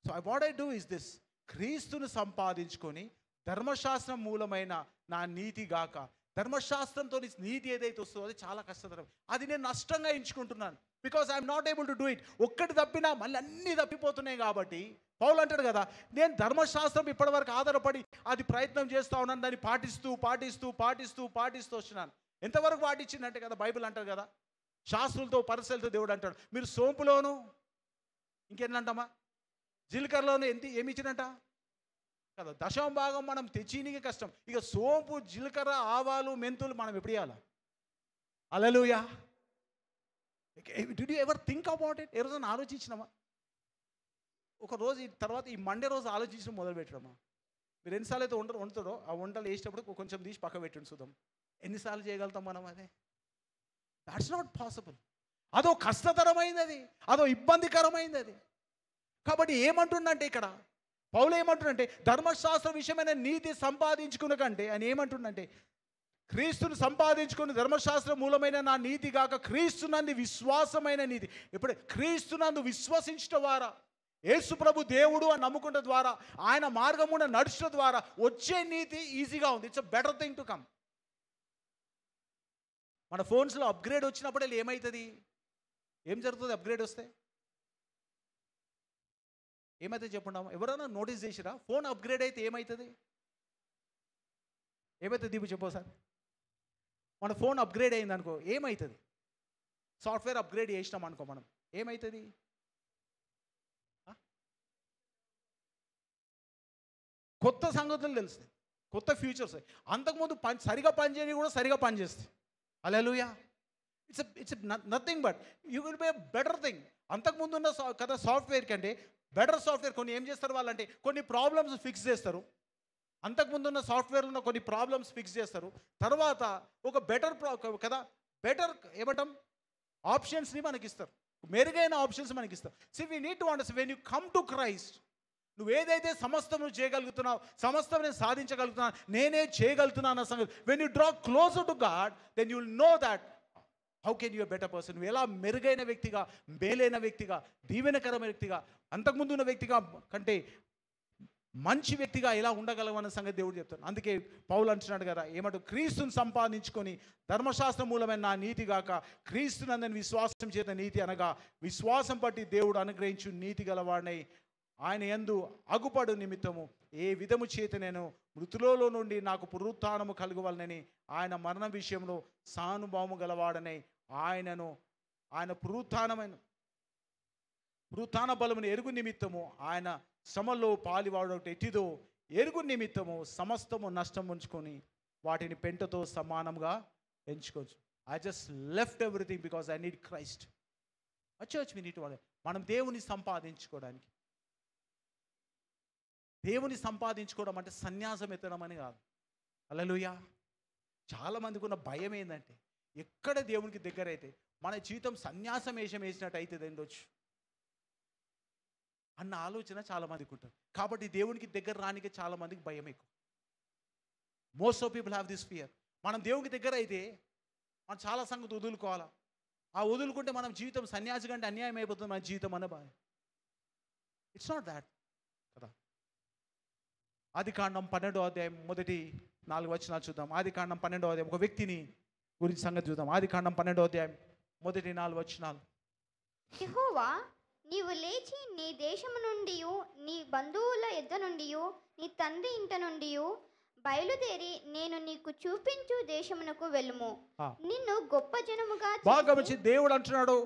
So what I do is this. క్రీస్తును సంపాదించుకొని ధర్మశాస్త్రం మూలమైన నా నీతి గాక. ధర్మశాస్త్రంతో నీతి ఏదైతే వస్తుందో అది చాలా కష్టతరం. అది నేను నష్టంగా ఎంచుకుంటున్నాను. Because I'm not able to do it. ఒక్కటి తప్పినా మళ్ళీ అన్నీ తప్పిపోతున్నాయి కాబట్టి పౌలు అంటాడు కదా, నేను ధర్మశాస్త్రం ఇప్పటివరకు ఆధారపడి అది ప్రయత్నం చేస్తూ ఉన్నాను, దాన్ని పాటిస్తూ వచ్చినాను. ఎంతవరకు పాటించిందంటే కదా బైబిల్ అంటారు కదా, శాస్త్రులతో పరిశీలతో దేవుడు అంటాడు, మీరు సోంపులోను ఇంకేంటంటమ్మా జీలకర్రలోను ఏమి ఇచ్చినట్ట కదా, దశమ భాగం మనం తెచ్చినకి కష్టం. ఇక సోంపు, జీలకర్ర, ఆవాలు, మెంతులు మనం ఎప్పుడు ఇవ్వాలా? Hallelujah. Did you ever think about it? ఏ రోజున ఆలోచించినామా? ఒక రోజు తర్వాత ఈ మండే రోజు ఆలోచించడం మొదలు పెట్టడమా? మీరు ఎన్నిసార్లు అయితే వండుతారో ఆ వంటలు వేసేటప్పుడు కొంచెం తీసి పక్క పెట్టండి చూద్దాం, ఎన్నిసార్లు చేయగలుగుతాం మనం? అదే దాట్స్ నాట్ పాసిబుల్. అదో కష్టతరమైంది, అది అదో ఇబ్బందికరమైంది అది. కాబట్టి ఏమంటుండంటే ఇక్కడ పౌలు ఏమంటుండంటే, ధర్మశాస్త్ర విషయమైన నీతి సంపాదించుకున్న కంటే ఆయన ఏమంటుండంటే, క్రీస్తును సంపాదించుకుని ధర్మశాస్త్ర మూలమైన నా నీతి కాక క్రీస్తునందు విశ్వాసమైన నీతి. ఇప్పుడు క్రీస్తునందు విశ్వసించడం ద్వారా, యేసు ప్రభు దేవుడు అని నమ్ముకున్న ద్వారా, ఆయన మార్గమున నడుచడం ద్వారా వచ్చే నీతి ఈజీగా ఉంది. It's a better thing to come. మన ఫోన్స్లో అప్గ్రేడ్ వచ్చినప్పుడు ఏమవుతుంది? ఏం జరుగుతుంది అప్గ్రేడ్ వస్తే? ఏమైతే చెప్పుంటాము? ఎవరైనా నోటీస్ చేసిరా? ఫోన్ అప్గ్రేడ్ అయితే ఏమవుతుంది? ఏమవుతుంది దీపు చెప్పు సార్. మన ఫోన్ అప్గ్రేడ్ అయింది అనుకో, ఏమవుతుంది? సాఫ్ట్వేర్ అప్గ్రేడ్ చేసినాం అనుకో మనం, ఏమవుతుంది? కొత్త సంగతులు తెలుస్తాయి, కొత్త ఫ్యూచర్స్. అంతకుముందు సరిగా పనిచేయని కూడా సరిగా పనిచేస్తాయి. Hallelujah. It's nothing but you will be a better thing. అంతకుముందు ఉన్న కదా సాఫ్ట్వేర్ కంటే బెటర్ సాఫ్ట్వేర్. కొన్ని ఏం చేస్తారు వాళ్ళంటే, కొన్ని ప్రాబ్లమ్స్ ఫిక్స్ చేస్తారు. అంతకుముందు ఉన్న సాఫ్ట్వేర్ ఉన్న కొన్ని ప్రాబ్లమ్స్ ఫిక్స్ చేస్తారు. తర్వాత ఒక బెటర్ కదా, బెటర్ ఏమంటాం ఆప్షన్స్ని మనకి ఇస్తారు, మెరుగైన ఆప్షన్స్ మనకి ఇస్తారు. So we need to understand, when you come to Christ, నువ్వు ఏదైతే సమస్తం నువ్వు చేయగలుగుతున్నావు, సమస్తం నేను సాధించగలుగుతున్నాను, నేనే చేయగలుగుతున్నాను అన్న సంగతి, when you draw closer to God, then you will know that how can you better person. నువ్వు ఎలా మెరుగైన వ్యక్తిగా, మేలైన వ్యక్తిగా, దీవెనకరమైన వ్యక్తిగా, అంతకుముందు ఉన్న వ్యక్తిగా కంటే మంచి వ్యక్తిగా ఎలా ఉండగలవన్న సంగతి దేవుడు చెప్తాడు. అందుకే పౌలు అంటున్నాడు కదా, ఏమంటూ, క్రీస్తుని సంపాదించుకొని ధర్మశాస్త్ర మూలమైన నా నీతి గాక క్రీస్తునందని విశ్వాసం చేత నీతి అనగా విశ్వాసం బట్టి దేవుడు అనుగ్రహించు నీతి గలవాడినై ఆయన యందు అగుపడు నిమిత్తము ఏ విధము చేత నేను మృతులలో నుండి నాకు పునరుత్థానము కలుగవలనని ఆయన మరణ విషయంలో సానుభావము గలవాడనై ఆయన పునరుత్థాన బలమును ఎరుగు నిమిత్తము ఆయన శ్రమలో పాలివాడు ఎట్టిదో ఎరుగు నిమిత్తము సమస్తము నష్టం ఉంచుకొని వాటిని పెంటతో సమానంగా ఎంచుకోవచ్చు. I just left everything because I need Christ. Church we need to, మనం దేవుని సంపాదించుకోవడానికి, దేవుని సంపాదించుకోవడం అంటే సన్యాసం ఎత్తడం అని కాదు. హల్లెలూయా. చాలామందికి ఉన్న భయం ఏంటంటే, ఎక్కడ దేవునికి దగ్గర అయితే మన జీవితం సన్యాసం వేసినట్టు అవుతుంది ఉండొచ్చు అన్న ఆలోచన చాలామందికి ఉంటుంది. కాబట్టి దేవునికి దగ్గర రానికి చాలామందికి భయం ఎక్కువ. Most of people have this fear. మనం దేవునికి దగ్గర అయితే మనం చాలా సంగతి వదులుకోవాలా, ఆ వదులుకుంటే మనం జీవితం సన్యాసి కంటే అన్యాయం అయిపోతుంది మన జీవితం అన్న భయం. ఇట్స్ నాట్ దాట్ కదా. ఆదికాండం 12వ అధ్యాయం మొదటి 4 వచనాలు చూద్దాం. ఆదికాండం 12వ అధ్యాయం ఒక వ్యక్తిని గురించి సంగతి చూద్దాం. ఆదికాండం 12వ అధ్యాయం మొదటి 4 వచనాలు. యెహోవా, నీవు లేచి నీ దేశము నుండి, నీ బంధువుల యొద్ద నుండి, నీ తండ్రి ఇంట నుండి బయలుదేరి నేను నీకు చూపించు దేశమునకు వెళ్ళుము. నిన్ను గొప్ప జనముగా బాగా మంచి దేవుడు అంటున్నాడు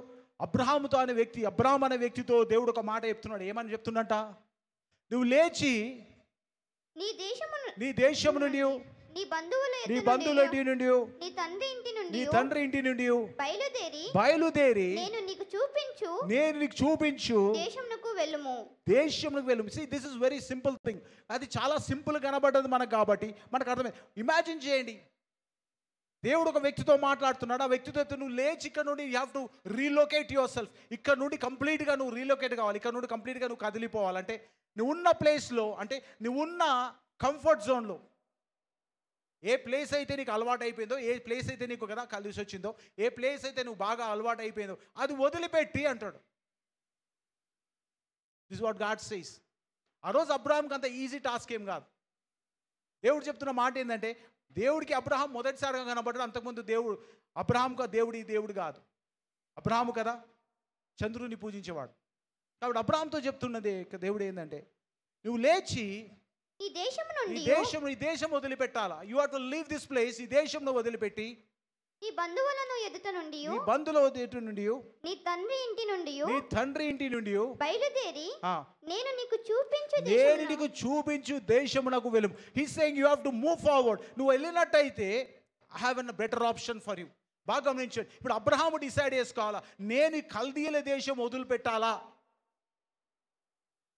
అబ్రహాముతో అనే వ్యక్తి, అబ్రహాం అనే వ్యక్తితో దేవుడు ఒక మాట చెప్తున్నాడు. ఏమని చెప్తున్నట? నువ్వు లేచి నీ దేశము నుండి, నీ బంధువుల ఇంటి నుండి, నీ తండ్రి ఇంటి నుండి బయలుదేరి నేను నీకు చూపించు దేశమునకు వెళ్ళుము. See, this is very simple thing. అది చాలా సింపుల్ కనబడ్డది మనకు, కాబట్టి మనకు అర్థమైంది. ఇమాజిన్ చేయండి, దేవుడు ఒక వ్యక్తితో మాట్లాడుతున్నాడు. ఆ వ్యక్తితో నువ్వు లేచి ఇక్కడ నుండి you have to relocate your self. ఇక్కడ నుండి కంప్లీట్గా నువ్వు రీలొకేట్ కావాలి, ఇక్కడ నుండి కంప్లీట్గా నువ్వు కదిలిపోవాలంటే నువ్వు ఉన్న ప్లేస్లో, అంటే నువ్వు ఉన్న కంఫర్ట్ జోన్లో, ఏ ప్లేస్ అయితే నీకు అలవాటు అయిపోయిందో, ఏ ప్లేస్ అయితే నీకు కదా కలిసి వచ్చిందో, ఏ ప్లేస్ అయితే నువ్వు బాగా అలవాటు అయిపోయిందో అది వదిలిపెట్టి అంటాడు. This what God says. ఆ రోజు అబ్రహాంకి అంత ఈజీ టాస్క్ ఏం కాదు. దేవుడు చెప్తున్న మాట ఏంటంటే, దేవుడికి అబ్రహాం మొదటిసారిగా కనబడ్డాడు. అంతకుముందు అబ్రహాంకు దేవుడు కాదు. అబ్రహాము కదా చంద్రుని పూజించేవాడు. కాబట్టి అబ్రాహాంతో చెప్తున్నది దేవుడు ఏంటంటే, నువ్వు లేచి ఈ దేశం నుండి ఈ దేశం వదిలిపెట్టాలా. You have to leave this place. ఈ దేశంలో వదిలిపెట్టి నీ బంధువులను ఎదుట నుండి నీ బంధువుల ఎదుట నుండి నీ తండ్రి ఇంటి నుండి బయలుదేరి నేను నీకు చూపించు దేశమునకు వెలుము. He saying you have to move forward. నువ్వు వెళ్ళినట్టయితే I have an better option for you. బాగా గమనించండి. ఇప్పుడు అబ్రహాము డిసైడ్ చేసుకోవాలా, నేను ఈ కల్దీయుల దేశం వదిలిపెట్టాలా,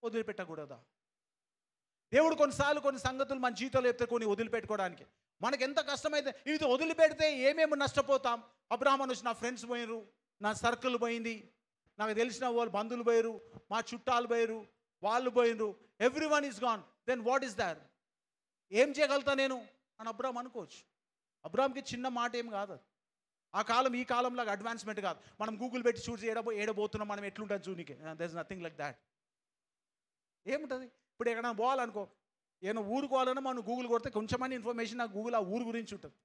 వదిలిపెట్టకూడదా? దేవుడు కొన్నిసార్లు కొన్ని సంగతులు మన జీవితంలో చెప్తే కొన్ని వదిలిపెట్టుకోవడానికి మనకు ఎంత కష్టమైతే, ఇది వదిలిపెడితే ఏమేమి నష్టపోతాం. అబ్రహాం వచ్చి నా ఫ్రెండ్స్ పోయినరు, నా సర్కిల్ పోయింది, నాకు తెలిసిన వాళ్ళు బంధువులు పోయారు, మా చుట్టాలు పోయారు, వాళ్ళు పోయినరు, every one is gone. Then what is that? ఏం చేయగలుగుతా నేను అని అబ్రహాం అనుకోవచ్చు. అబ్రహాంకి చిన్న మాట ఏం కాదు. ఆ కాలం ఈ కాలంలాగా అడ్వాన్స్మెంట్ కాదు. మనం గూగుల్ పెట్టి చూసి ఏడబోతున్నాం, మనం ఎట్లుంటుంది చూనికి. There is nothing like that. ఏముంటుంది? ఇప్పుడు ఎక్కడైనా పోవాలనుకో, ఏమైనా ఊరు పోవాలన్నా మనం గూగుల్ కొడితే కొంచెమని ఇన్ఫర్మేషన్ ఆ గూగుల్ ఆ ఊరు గురించి ఉంటుంది.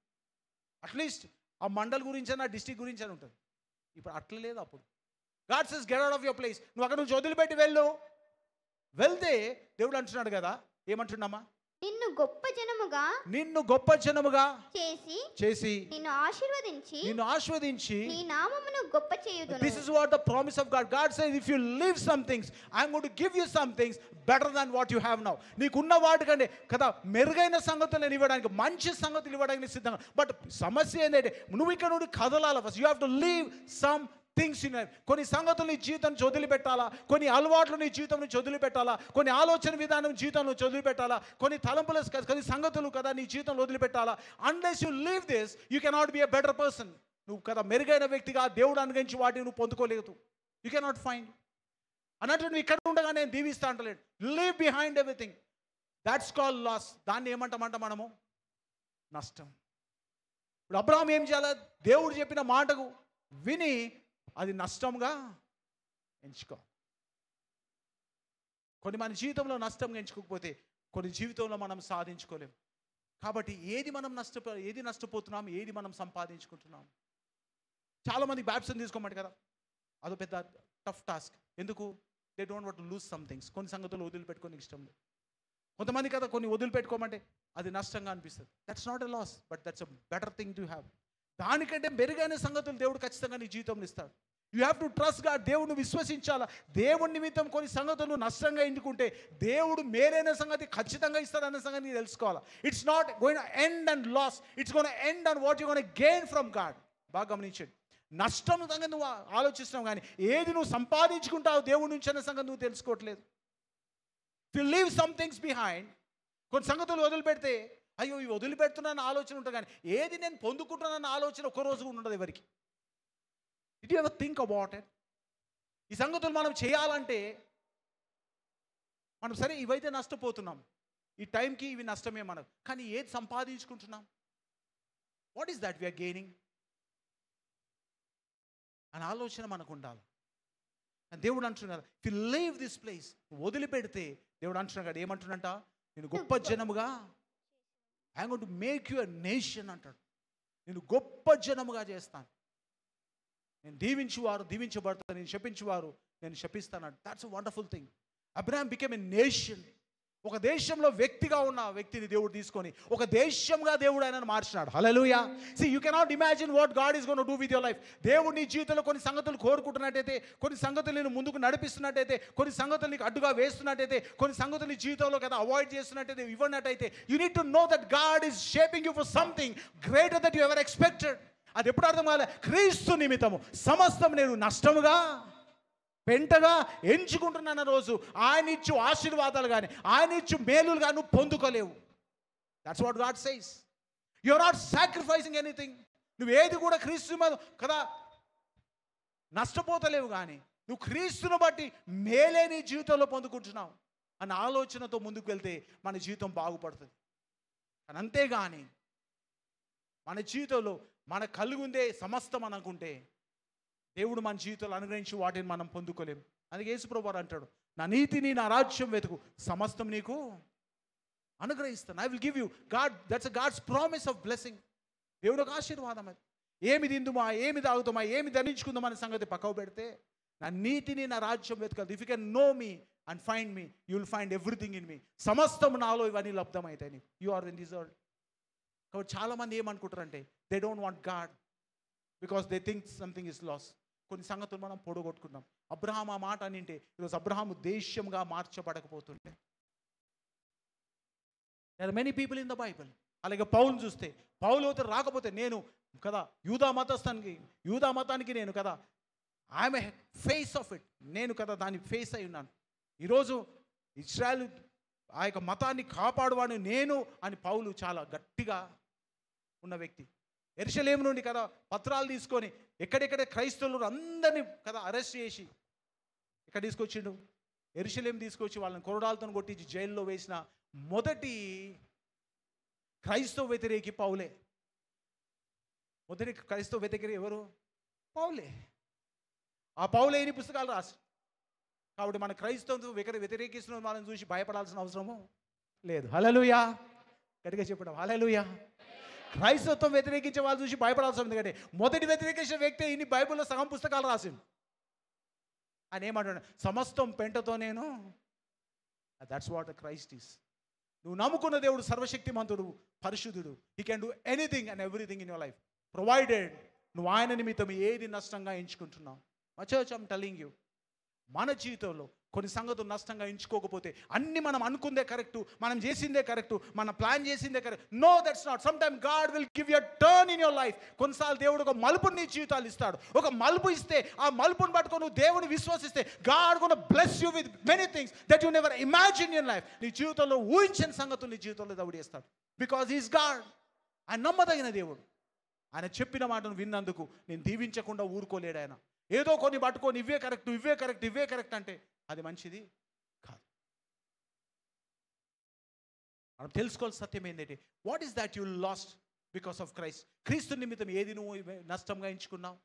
అట్లీస్ట్ ఆ మండల్ గురించి ఆ డిస్టిక్ గురించి అని ఉంటుంది. ఇప్పుడు అట్లా లేదు. అప్పుడు God says get out of your place. నువ్వు అక్కడ నుంచి వదిలిపెట్టి వెళ్తే దేవుడు అంటున్నాడు కదా, ఏమంటున్నామా? నిన్ను గొప్ప జనముగా చేసి నిన్ను ఆశీర్వదించి నీ నామమును గొప్ప చేయుదును. This is what the promise of God. God says if you leave some things, I am going to give you some things better than what you have now. నీకున్న వాటికంటే కదా మెరుగైన సంగతులు నేను ఇవ్వడానికి, మంచి సంగతులు ఇవ్వడానికి సిద్ధంగా. బట్ సమస్య ఏంటంటే నువ్వు ఇక్కడ నుండి కదలాలి. First you have to leave some things in life. కొన్ని సంగతులు నీ జీవితం నుంచి వదిలిపెట్టాలా, కొన్ని అలవాట్లు నీ జీవితం నుంచి వదిలిపెట్టాలా, కొన్ని ఆలోచన విధానం జీవితం నుంచి వదిలిపెట్టాలా, కొన్ని తలంపుల కొన్ని సంగతులు కదా నీ జీవితంలో వదిలిపెట్టాలా. Unless you leave this you cannot be a better person. నువ్వు కదా మెరుగైన వ్యక్తిగా దేవుడు అనుగ్రహించి వాటిని నువ్వు పొందుకోలేదు. యూ కెనాట్ ఫైండ్ అన్నట్టు. నువ్వు ఇక్కడ ఉండగా నేను దీవిస్తా అంటలేడు. Leave behind everything. That's call loss. దాన్ని ఏమంటామంట మనము? నష్టం. ఇప్పుడు అబ్రహాం ఏం చేయాలి? దేవుడు చెప్పిన మాటకు విని అది నష్టంగా ఎంచుకో. కొన్ని మన జీవితంలో నష్టంగా ఎంచుకోకపోతే కొన్ని జీవితంలో మనం సాధించుకోలేము. కాబట్టి ఏది నష్టపోతున్నాం, ఏది మనం సంపాదించుకుంటున్నాం. చాలామంది బ్యాప్సన్ తీసుకోమంట కదా, అదో పెద్ద టఫ్ టాస్క్. ఎందుకు? They don't want to loose some things. కొన్ని సంగతులు వదిలిపెట్టుకొని ఇష్టం లేదు. కొంతమంది కదా కొన్ని వదిలిపెట్టుకోమంటే అది నష్టంగా అనిపిస్తుంది. That's not a loss, but that's a better thing to have. దానికంటే మెరుగైన సంగతులు దేవుడు ఖచ్చితంగా నీ జీవితంలో ఇస్తాడు. You have to trust God. దేవుడిని విశ్వసించాలా. దేవుడి నిమిత్తం కొన్ని సంగతులు నష్టంగా ఎన్నుకుంటే దేవుడు మేలైన సంగతి ఖచ్చితంగా ఇస్తాడన్న సంగతి నీకు తెలుసుకోవాలా. It's not going to end and loss, it's going to end and what you going to gain from God. బాగా గమనించండి. నష్టం సంగతి నువ్వు ఆలోచిస్తున్నావు, కానీ ఏది నువ్వు సంపాదించుకుంటావు దేవుడి నుంచి అన్న సంగతి నువ్వు తెలుసుకోవట్లేదు. To leave some things behind. కొన్ని సంగతులు వదిలిపెడితే అయ్యో ఇవి వదిలిపెడుతున్నాను ఆలోచన ఉంటుంది, కానీ ఏది నేను పొందుకుంటున్నాను ఆలోచన ఒక్కరోజు ఉండదు ఎవరికి. Did you ever think about it? ఈ సంగతులు మనం చేయాలంటే మనం సరే ఇవైతే నష్టపోతున్నాం, ఈ టైంకి ఇవి నష్టమే మనకు, కానీ ఏది సంపాదించుకుంటున్నాం? What is that we're gaining అని ఆలోచన మనకు ఉండాలి. దేవుడు అంటున్నాడు if you leave this place, వదిలిపెడితే దేవుడు అంటున్నాడు ఏమంటున్నాడంట, నేను గొప్ప జనముగా I am going to make you a nation అంటాడు. నేను గొప్ప జనముగా చేస్తాను. నేను దీవించువారు దీవించబడతాను, నేను శపించువారు నేను శపిస్తాను. That's a wonderful thing. Abraham became a nation. ఒక దేశంలో వ్యక్తిగా ఉన్న వ్యక్తిని దేవుడు తీసుకొని ఒక దేశంగా దేవుడు ఆయనను మార్చినాడు. Hallelujah. See you cannot imagine what God is going to do with your life. దేవుడు నీ జీవితంలో కొన్ని సంగతులు కోరుకుంటున్నట్టయితే, కొన్ని సంగతులు నేను ముందుకు నడిపిస్తున్నట్టయితే, కొన్ని సంగతులు నీకు అడ్డుగా వేస్తున్నట్టయితే, కొన్ని సంగతులు నీ జీవితంలో కదా అవాయిడ్ చేస్తున్నట్టయితే, ఇవ్వనట్టయితే, you need to know that God is shaping you for something greater that you ever expected. అది ఎప్పుడు అర్థం కావాలి? క్రీస్తు నిమిత్తము సమస్తం నేను నష్టముగా పెంటగా ఎంచుకుంటున్న రోజు ఆయన ఇచ్చు ఆశీర్వాదాలు కానీ ఆయన ఇచ్చు మేలులు కానీ నువ్వు పొందుకోలేవు. That's what God says. You are not sacrificing anything. నువ్వు ఏది కూడా క్రీస్తు మీద కదా నష్టపోతలేవు, కానీ నువ్వు క్రీస్తుని బట్టి మేలే నీ జీవితంలో పొందుకుంటున్నావు అన్న ఆలోచనతో ముందుకు వెళ్తే మన జీవితం బాగుపడుతుంది. కానీ అంతేగాని మన జీవితంలో మన కలిగుందే సమస్తం అనుకుంటే దేవుడు మన జీవితంలో అనుగ్రహించి వాటిని మనం పొందుకోలేము. అందుకే యేసుప్రభువు వారు అంటాడు, నా నీతిని నా రాజ్యం వెతుకు సమస్తం నీకు అనుగ్రహిస్తాను. I will give you. God that's a God's promise of blessing. దేవుడు ఒక ఆశీర్వాదం. అది ఏమి తిందుమా, ఏమి తాగుతామా, ఏమి ధరించుకుందామా అనే సంగతి పక్కకు పెడితే నా నీతిని, నా రాజ్యం వెతకాలి. If you can know me and find me, you will find everything in me. సమస్తం నాలో ఇవన్నీ లబ్ధమవుతాయి నీకు. You are in this world. కాబట్టి చాలామంది ఏమనుకుంటారంటే they don't want God because they think something is loss. కొన్ని సంగతులు మనం పొడగొట్టుకున్నాం. అబ్రహాం ఆ మాట అనింటే ఈరోజు అబ్రహాము దేశంగా మార్చబడకపోతుంటే. There are many people in the Bible. అలాగే పౌలు చూస్తే, పౌలు రాకపోతే నేను కదా యూదా మతానికి నేను కదా I'm a face of it, నేను కదా దాని ఫేస్ అయి ఉన్నాను. ఈరోజు ఇజ్రాయెల్ ఆ యొక్క మతాన్ని కాపాడువాడు నేను అని పౌలు చాలా గట్టిగా ఉన్న వ్యక్తి. యెరూషలేము నుండి కదా పత్రాలు తీసుకొని ఎక్కడెక్కడ క్రైస్తవులు అందరినీ కదా అరెస్ట్ చేసి ఇక్కడ తీసుకొచ్చిండు. యెరూషలేము తీసుకొచ్చి వాళ్ళని కొరడాలతో కొట్టించి జైల్లో వేసిన మొదటి క్రైస్తవ వ్యతిరేకి పౌలే. మొదటి క్రైస్తవ వ్యతిరేకి ఎవరు? పౌలే. ఆ పౌలే ఎన్ని పుస్తకాలు రాసి. కాబట్టి మన క్రైస్తవం వ్యతిరేకిస్తున్న వాళ్ళని చూసి భయపడాల్సిన అవసరము లేదు. హల్లెలూయా, గట్టిగా చెప్పడం హల్లెలూయా. క్రైస్తవం వ్యతిరేకించే వాళ్ళు చూసి భయపడాల్సిన, ఎందుకంటే మొదటి వ్యతిరేకించిన వ్యక్తి ఇన్ని బైబిల్లో సగం పుస్తకాలు రాసిండు. ఆయన ఏమంటాడు? సమస్తం పెంటతో నేను. That's what Christ is. నువ్వు నమ్ముకున్న దేవుడు సర్వశక్తిమంతుడు, పరిశుద్ధుడు. He can do anything and everything in your life provided నువ్వు ఆయన నిమిత్తం ఏది నష్టంగా ఎంచుకుంటున్నావు. మా చర్చ్ ఐమ్ టెల్లింగ్ యూ, మన జీవితంలో కొన్ని సంగతులు నష్టంగా ఎంచుకోకపోతే అన్ని మనం అనుకుందే కరెక్టు, మనం చేసిందే కరెక్టు, మనం ప్లాన్ చేసిందే correct. No, that's not. Some time God will give you turn in your life. కొన్నిసార్లు దేవుడు ఒక మలుపుని నీ జీవితాలు ఇస్తాడు. ఒక మలుపు ఇస్తే ఆ మలుపుని పట్టుకొని నువ్వు దేవుని విశ్వసిస్తే God gonna bless you with many things that you never imagine in life. నీ జీవితంలో ఊహించని సంగతులు నీ జీవితంలో దేవుడు చేస్తాడు. Because he is God. ఆయన నమ్మదగిన దేవుడు. ఆయన చెప్పిన మాటను విన్నందుకు నేను దీవించకుండా ఊరుకోలేడు ఆయన. ఏదో కొన్ని పట్టుకొని ఇవే కరెక్ట్ అంటే అది మంచిది కాదు. మనం తెలుసుకోవాల్సిన సత్యం ఏంటంటే what is that you last because of Christ. క్రీస్తు నిమిత్తం ఏది నువ్వు నష్టంగా ఎంచుకున్నావు?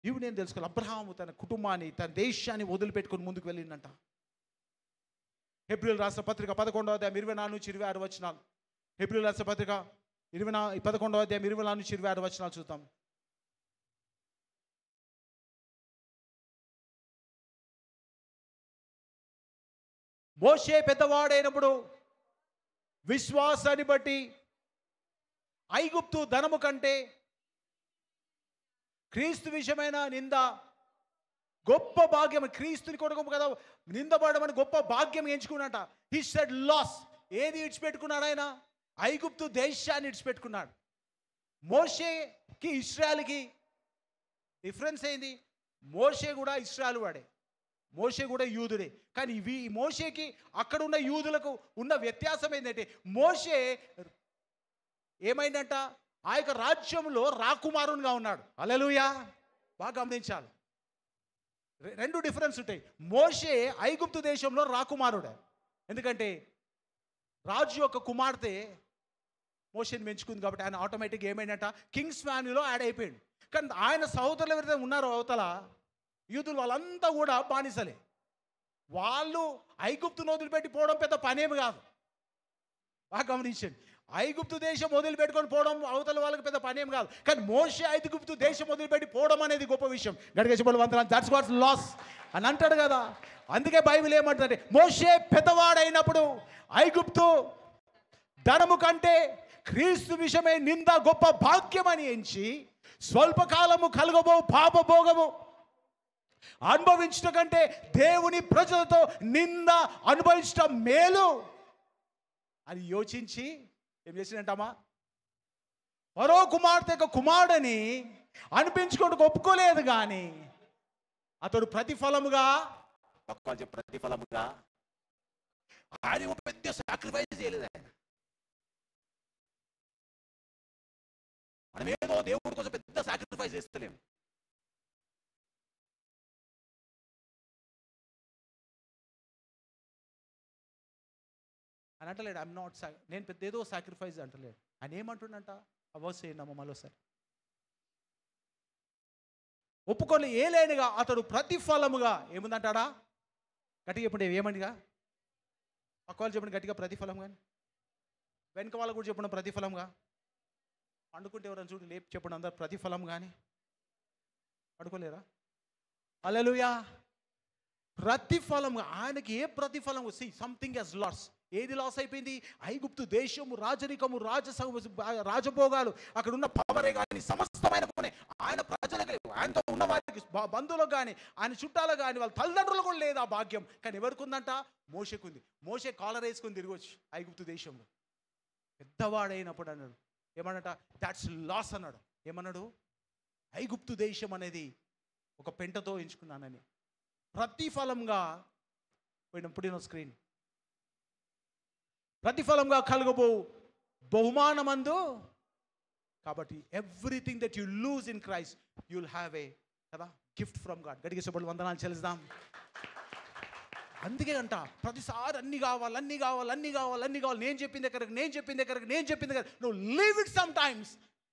ఇవి నేను తెలుసుకోవాలి. అబ్రహాము తన కుటుంబాన్ని, తన దేశాన్ని వదిలిపెట్టుకుని ముందుకు వెళ్ళిందంట. హెబ్రీయుల రాసిన పత్రిక 11వ అధ్యాయం 24 నుంచి 26 వచనాలు. హెబ్రీయుల రాసిన పత్రిక 11వ అధ్యాయం 24 నుంచి 26 వచనాలు చూద్దాం. మోషే పెద్దవాడైనప్పుడు విశ్వాసాన్ని బట్టి ఐగుప్తు ధనము కంటే క్రీస్తు విషయమైన నింద గొప్ప భాగ్యం. క్రీస్తుని కొరకు కదా నిందపడమని గొప్ప భాగ్యం ఎంచుకున్నట. He said loss. ఏది ఇడిచిపెట్టుకున్నాడు ఆయన? ఐగుప్తు దేశాన్ని ఇడిచిపెట్టుకున్నాడు. మోషేకి ఇశ్రాయేలుకి డిఫరెన్స్ ఏంది? మోషే కూడా ఇశ్రాయేలు వాడే, మోషే కూడా యూదుడే. కానీ ఈ మోషేకి అక్కడ ఉన్న యూదులకు ఉన్న వ్యత్యాసం ఏంటంటే మోషే ఏమైందంట? ఆ యొక్క రాజ్యంలో రాకుమారునిగా ఉన్నాడు. హల్లెలూయా, బాగా గమనించాలి. రెండు డిఫరెన్స్ ఉంటాయి. మోషే ఐగుప్తు దేశంలో రాకుమారుడే. ఎందుకంటే రాజు యొక్క కుమార్తె మోషేని పెంచుకుంది కాబట్టి ఆయన ఆటోమేటిక్గా ఏమైందంట? కింగ్స్ ఫ్యామిలీలో యాడ్ అయిపోయాడు. కానీ ఆయన సహోదరులు ఎవరైతే ఉన్నారో అవతల యూదులు వాళ్ళంతా కూడా బానిసలే. వాళ్ళు ఐగుప్తును వదిలిపెట్టి పోవడం పెద్ద పనేమి కాదు. బాగా గమనించండి. ఐగుప్తు దేశం వదిలిపెట్టుకొని పోవడం అవతల వాళ్ళకి పెద్ద పనేం కాదు. కానీ మోషే ఐగుప్తు దేశం వదిలిపెట్టి పోవడం అనేది గొప్ప విషయం. గట్టిగా చెప్పాలి, దట్స్ వాట్స్ లాస్ అని అంటాడు కదా. అందుకే బైబిల్ ఏమంటుందంటే మోషే పెద్దవాడైనప్పుడు ఐగుప్తు ధనము కంటే క్రీస్తు విషయమే నింద గొప్ప భాగ్యమని ఎంచి స్వల్పకాలము కలుగబో పాపభోగము అనుభవించడం కంటే దేవుని ప్రజలతో నింద అనుభవించడం మేలు అని యోచించి ఏం చేసిందంటమ్మా? మరో కుమార్తె యొక్క కుమారుడని అనిపించుకోవడానికి ఒప్పుకోలేదు. కానీ అతడు ప్రతిఫలముగా ఆయన ఒక పెద్ద సాక్రిఫైస్ చేయలేదు. ఆయన మనం ఏదో దేవుడి కోసం పెద్ద సాక్రిఫైస్ చేస్తలేము. అని అంటలేడు. ఐఎమ్ నాట్ నేను పెద్ద ఏదో సాక్రిఫైస్ అంటలేడు. ఆయన ఏమంటుండంట? అవర్స్ ఏంటమ్మా మరోసారి ఒప్పుకొని ఏలేనుగా అతడు ప్రతిఫలముగా ఏముందంటాడా? గట్టిగా చెప్పండి, ఏమండిగా పక్క వాళ్ళు చెప్పండి గట్టిగా, ప్రతిఫలం. కానీ వెనుక వాళ్ళు కూడా చెప్పండి ప్రతిఫలంగా. పండుకుంటే ఎవరైనా చూడు లేపు చెప్పండి అందరు ప్రతిఫలం కానీ పడుకోలేరా? హల్లెలూయా. ప్రతిఫలం ఆయనకి ఏ ప్రతిఫలం సి సంథింగ్ హెస్ లాస్. ఏది లాస్ అయిపోయింది? ఐగుప్తు దేశము, రాజరికము, రాజభోగాలు, అక్కడ ఉన్న పవరే కానీ సమస్తమైన ఆయన ప్రజలకి, ఆయనతో ఉన్న వారికి బంధువులకు కానీ ఆయన చుట్టాలకు కానీ వాళ్ళ తల్లిదండ్రులు కూడా లేదు ఆ భాగ్యం. కానీ ఎవరికి ఉందంట? మోషేకుంది. మోషే కాలర్ వేసుకొని తిరగవచ్చు ఐగుప్తు దేశంలో. పెద్దవాడైనప్పుడు అన్నాడు ఏమన్నట? దాట్స్ లాస్ అన్నాడు. ఏమన్నాడు? ఐగుప్తు దేశం అనేది ఒక పెంటతో ఎంచుకున్నానని. ప్రతిఫలంగా పోయినప్పుడు స్క్రీన్ ప్రతిఫలంగా కలుగబో బహుమానమందు. కాబట్టి everything that you lose in Christ you will have a కదా గిఫ్ట్ ఫ్రమ్ గాడ్. గడిగే శుభాలు వందనాలు చెల్లిద్దాం. అందుకే అంట ప్రతిసారి అన్ని కావాలి, అన్ని కావాలి, అన్ని కావాలి, అన్ని కావాలి. నేను చెప్పింది కరెక్ట్, నేను చెప్పింది కరెక్ట్, నేను చెప్పింది కరెక్ట్. నువ్వు leave it some times.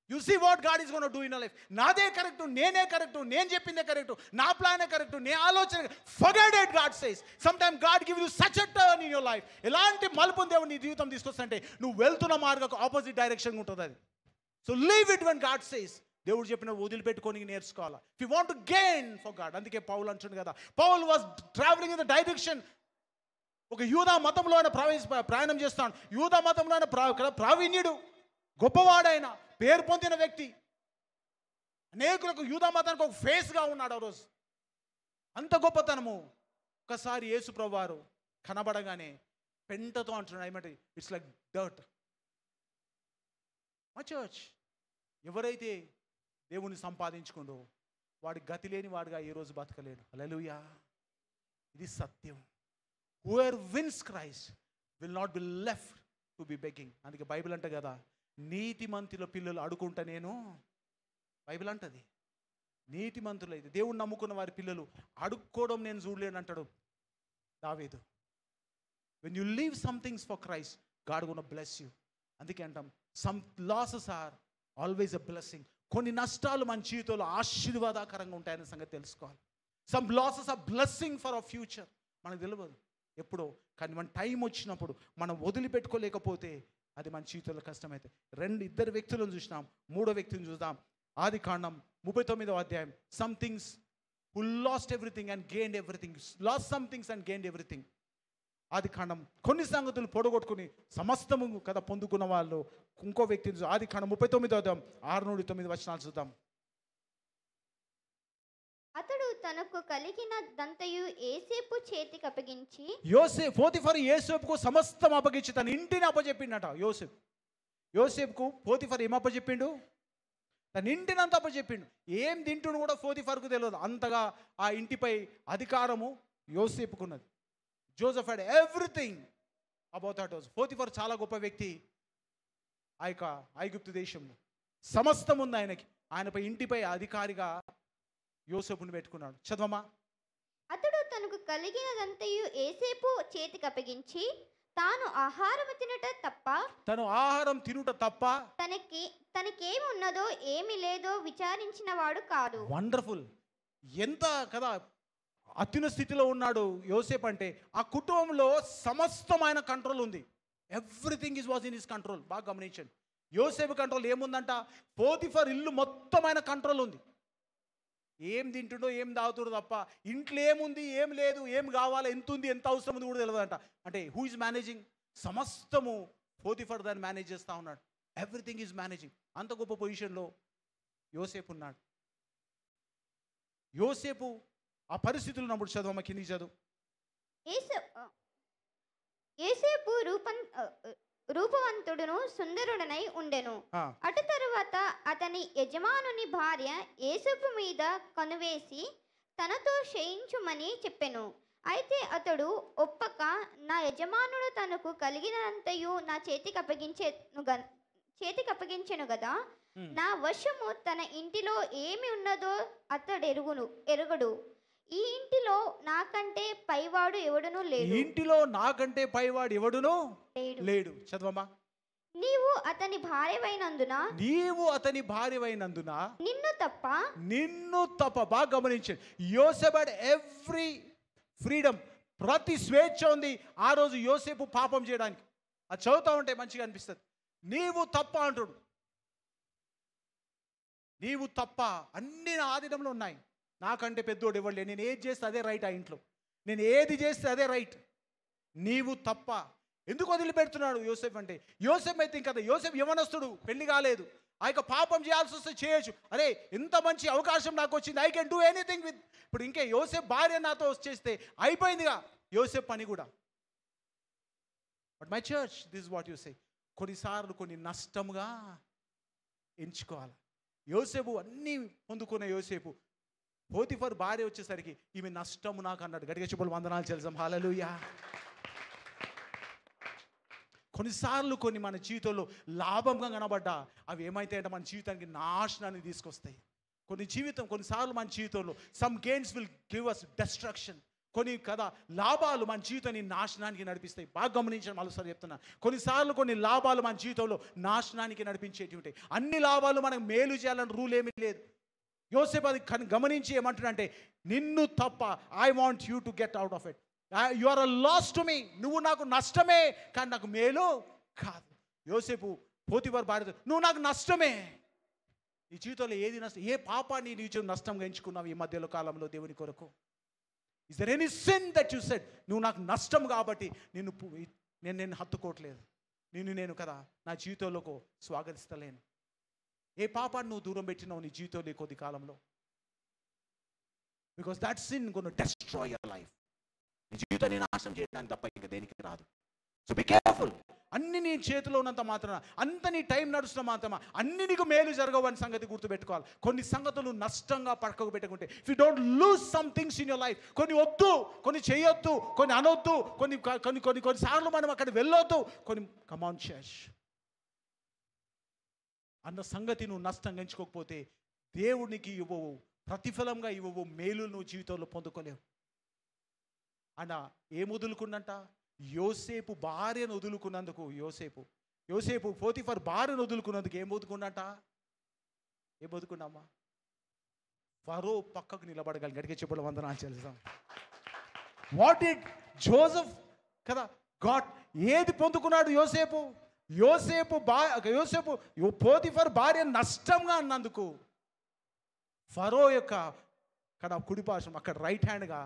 You see what God is gonna do in your life. నాదే కరెక్ట్, నేనే కరెక్ట్, నేను చెప్పిందే కరెక్ట్, నా ప్లానే కరెక్ట్, నే ఆలోచన. Forget it. God says some time God give you such a turn in your life. ఎలాంటి మలుపుని దేవుడు నీ జీవితం తీసుకొస్తుంటే నువ్వు వెళ్తున్న మార్గం ఆపోజిట్ డైరెక్షన్ ఉంటుంది అది. So leave it when God says. దేవుడు చెప్పిన వదిలిపెట్టుకొని నేర్చుకోవాలా. If you want to gain for God. అందుకే పౌల్ అంటుంది కదా, Paul was travelling in the direction. ఒక యూదా మతంలో ఆయన ప్రయాణం చేస్తాడు. యూదా మతంలో ఆయన ప్రావీణ్యుడు, గొప్పవాడైన, పేరు పొందిన వ్యక్తి. అనేకులకు యూదా మతానికి ఒక ఫేస్గా ఉన్నాడు ఆ రోజు. అంత గొప్పతనము. ఒకసారి యేసు ప్రభువారు కనబడగానే పెంటతో అంటున్నాడు ఏమంటే, ఇట్స్ లైక్ డర్ట్. మా చర్చ్ ఎవరైతే దేవుని సంపాదించుకుండో వాడి గతి లేని వాడుగా ఈ రోజు బతకలేడు. హల్లెలూయా. ఇది సత్యం. Whoever wins Christ will not be left to be begging. అందుకే బైబిల్ అంట కదా, నీతిమంతుల పిల్లలు అడుకుంటా నేను. బైబిల్ అంటది నీతిమంతులు అయితే దేవుణ్ణి నమ్ముకున్న వారి పిల్లలు అడుక్కోవడం నేను చూడలేను అంటాడు దావీదు. When you leave some things for Christ God gonna bless you. అందుకే అంటాం some losses are always a blessing. కొన్ని నష్టాలు మన జీవితంలో ఆశీర్వాదకరంగా ఉంటాయనే సంగతి తెలుసుకోవాలి. Some losses are blessing for our future. మనకు తెలియదు ఎప్పుడో, కానీ మన టైం వచ్చినప్పుడు మనం వదిలిపెట్టుకోలేకపోతే అది మన జీవితంలో కష్టమైతే. ఇద్దరు వ్యక్తులను చూసినాం, మూడో వ్యక్తిని చూద్దాం. ఆదికాండం 39వ అధ్యాయం. Some things who lost everything and gained everything. Last some things and gained everything. ఆదికాండం కొన్ని సంగతులు పొడగొట్టుకుని సమస్తము కదా పొందుకున్న వాళ్ళు. ఇంకో వ్యక్తిని ఆదికాండం 39వ అధ్యాయం 6-9 వచనాలు చూద్దాం. అతడు తనకు కలిగిన దంతయు యోసేపు చేతికి అప్పగించి, పోతిఫరు యోసేపుకు సమస్తం అప్పగించి తన ఇంటిని అప్పచెప్పిండట. యోసేపుకు పోతిఫరు ఏం అప్పచెప్పిండు? తన ఇంటిని అంతా అప్పచెప్పిండు. ఏం తింటును కూడా పోతిఫరుకు తెలియదు. అంతగా ఆ ఇంటిపై అధికారము యోసేపుకున్నది. Joseph had everything about that house. పోతిఫరు చాలా గొప్ప వ్యక్తి. ఆ యొక్క ఐగుప్తు దేశంలో సమస్తం ఉంది ఆయనకి. ఆయనపై ఇంటిపై అధికారిగా యోసేపుని పెట్టుకున్నాడు. చదవమా. అతడు తనకు కలిగినదంతయు యోసేపు చేతికి అప్పగించి తాను ఆహారం తినుట తప్ప తనకేమి ఉన్నదో ఏమి లేదో విచారించిన వాడు కాదు. వండర్ఫుల్. ఎంత కదా అత్యున్న స్థితిలో ఉన్నాడు యోసేపు అంటే. ఆ కుటుంబంలో సమస్తమైన కంట్రోల్ ఉంది. Everything was in his control. బాగా గమనించండి. యోసేపు కంట్రోల్ ఏముందంట? పోతిఫర్ ఇల్లు మొత్తమైన కంట్రోల్ ఉంది. ఏం తింటుండో ఏం తాగుతుండో తప్ప ఇంట్లో ఏముంది ఏం లేదు, ఏం కావాలి, ఎంత ఉంది, ఎంత అవసరం ఉంది కూడా తెలియదంట. అంటే హూ ఈజ్ మేనేజింగ్? సమస్తము పోతిఫర్ దాన్ని మేనేజ్ చేస్తూ ఉన్నాడు. Everything is managing. అంత గొప్ప పొజిషన్లో యోసేపు ఉన్నాడు. యోసేపు ఆ పరిస్థితులు ఉన్నప్పుడు చదువు కింది చదువు. యోసేపు రూపవంతుడును సుందరుడనై ఉండెను. అటు తరువాత అతని యజమానుని భార్య యోసేపు మీద కనువేసి తనతో శయించుమని చెప్పెను. అయితే అతడు ఒప్పక, నా యజమానుడు తనకు కలిగినంతయు నా చేతికి అప్పగించెను గదా, నా వశము తన ఇంటిలో ఏమి ఉన్నదో అతడు ఎరుగడు. ఈ ఇంటిలో నాకంటే పైవాడు ఎవడునూ లేడు. ఇంటిలో నాకంటే పైవాడు ఎవడునూ లేడు. చదవమా. నీవు అతని భార్యవైనందున నిన్ను తప్ప బాగా గమనించండి. యోసేపు had ఎవ్రీ ఫ్రీడమ్, ప్రతి స్వేచ్ఛ ఉంది ఆ రోజు యోసేపు పాపం చేయడానికి. అది చదువుతా ఉంటే మంచిగా అనిపిస్తుంది. నీవు తప్ప అంటాడు. నీవు తప్ప అన్ని నా ఆధీనంలో ఉన్నాయి. నాకంటే పెద్దోడు ఎవరు లేడు. నేను ఏది చేస్తే అదే రైట్ ఆ ఇంట్లో. నేను ఏది చేస్తే అదే రైట్. నీవు తప్ప. ఎందుకు వదిలిపెడుతున్నాడు యోసేపు అంటే? యోసేపు అయితే ఇంకా యోసేపు యవనస్తుడు, పెళ్లి కాలేదు. ఆ యొక్క పాపం చేయాల్సి వస్తే చేయొచ్చు. అరే ఎంత మంచి అవకాశం నాకు వచ్చింది, I can do anything with. ఇప్పుడు ఇంకే యోసేపు భార్య నాతో వచ్చేస్తే అయిపోయిందిగా యోసేపు పని కూడా. But my church, this is what you say. కొన్నిసార్లు కొన్ని నష్టముగా ఎంచుకోవాలి. యోసేపు అన్నీ పొందుకున్న యోసేపు, పోతిఫర్ భార్య వచ్చేసరికి ఈమె నష్టము నాకు అన్నాడు. గట్టిగా చెప్పులు వందనాలు చెల్దాం. హల్లెలూయా. కొన్నిసార్లు కొన్ని మన జీవితంలో లాభంగా కనబడ్డా అవి ఏమైతే అంటే మన జీవితానికి నాశనాన్ని తీసుకొస్తాయి. కొన్నిసార్లు మన జీవితంలో some gains will give us destruction. కొన్ని లాభాలు మన జీవితాన్ని నాశనానికి నడిపిస్తాయి. బాగా గమనించండి, మరోసారి చెప్తున్నా. కొన్నిసార్లు కొన్ని లాభాలు మన జీవితంలో నాశనానికి నడిపించేవి ఉంటాయి. అన్ని లాభాలు మనకు మేలు చేయాలని రూల్ ఏమీ లేదు. యోసేపు అది గమనించి ఏమంటున్నాడంటే, నిన్ను తప్ప I want you to get out of it. You are a loss to me. నువ్వు నాకు నష్టమే కానీ నాకు మేలు కాదు. యోసేపు పోతిఫర్ భార్యతో, నువ్వు నాకు నష్టమే. నీ జీవితంలో ఏది నష్టం, ఏ పాపాన్ని నీ జీవితం నష్టంగా ఎంచుకున్నావు ఈ మధ్యలో కాలంలో దేవుని కొరకు? Is there any sin that you said, నువ్వు నాకు నష్టం కాబట్టి నేను హత్తుకోవట్లేదు, నేను నా జీవితంలోకి స్వాగతిస్తలేను? ఏ పాపాన్ని నువ్వు దూరం పెట్టినావు నీ జీవితంలో కొద్ది కాలంలో? Because that sin gonna destroy your life. నీ జీవితాన్ని నాశనం చేయడానికి తప్ప ఇంకా దేనికి రాదు. So be careful. అన్ని నీ చేతిలో ఉన్నంత మాత్రాన, అంత నీ టైం నడుస్తున్న మాత్రమా అన్ని నీకు మేలు జరగవని సంగతి గుర్తుపెట్టుకోవాలి. కొన్ని సంగతులు నష్టంగా పక్కకు పెట్టుకుంటే, if you don't lose some things in your life, కొన్ని వద్దు, కొన్ని చేయొద్దు, కొన్ని అనొద్దు, కొన్నిసార్లు మనం అక్కడ వెళ్ళొద్దు, కొన్ని కమాన్ చర్చ్ అన్న సంగతి నువ్వు నష్టంగా ఎంచుకోకపోతే దేవునికి ఇవ్వవు, ప్రతిఫలంగా ఇవ్వవు, మేలు నువ్వు జీవితంలో పొందుకోలేవు. అన్న ఏం వదులుకున్నంట? యోసేపు భార్యను వదులుకున్నందుకు, యోసేపు పోతిఫర్ భార్యను వదులుకున్నందుకు ఏం వదులుకున్నట? ఏం వదులుకున్నామా? ఫరో పక్కకు నిలబడగలి. గట్టిగా చెప్పడం వందనాలు చెల్లిస్తాం. వాట్ ఇట్ జోసెఫ్ గాడ్ ఏది పొందుకున్నాడు యోసేపు పోతిఫర్ భార్య నష్టంగా అన్నందుకు ఫరో యొక్క కుడిపార్శ్వం అక్కడ రైట్ హ్యాండ్గా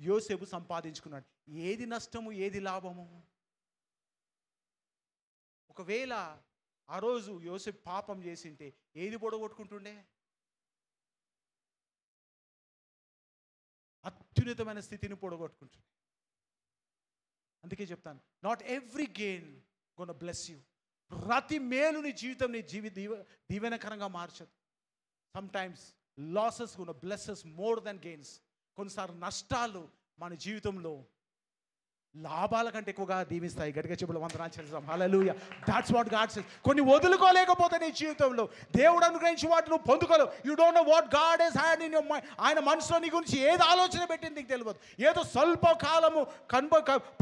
యోసేపు సంపాదించుకున్నాడు. ఏది నష్టము, ఏది లాభము? ఒకవేళ ఆ రోజు యోసేపు పాపం చేసింటే ఏది పొడగొట్టుకుంటుండే? అత్యున్నతమైన స్థితిని పొడగొట్టుకుంటుండే. అందుకే చెప్తాను, not every gain gonna bless you. ప్రతి మేలు నీ జీవితం, నీ దీవెనకరంగా మార్చదు. Some times losses gonna bless us more than gains. కొన్నిసార్లు నష్టాలు మన జీవితంలో లాభాల కంటే ఎక్కువగా దీవిస్తాయి. గట్టిగా చెప్పులు వందనాలు చెల్లిస్తాం. Hallelujah. That's what God says. కొన్ని వదులుకోలేకపోతే నీ జీవితంలో దేవుడు అనుగ్రహించి వాటిని నువ్వు పొందుకోలేవు. You don't know what God has had in your mind. ఆయన మనసులో నీ గురించి ఏది ఆలోచన పెట్టింది నీకు తెలియదు. ఏదో స్వల్ప కాలము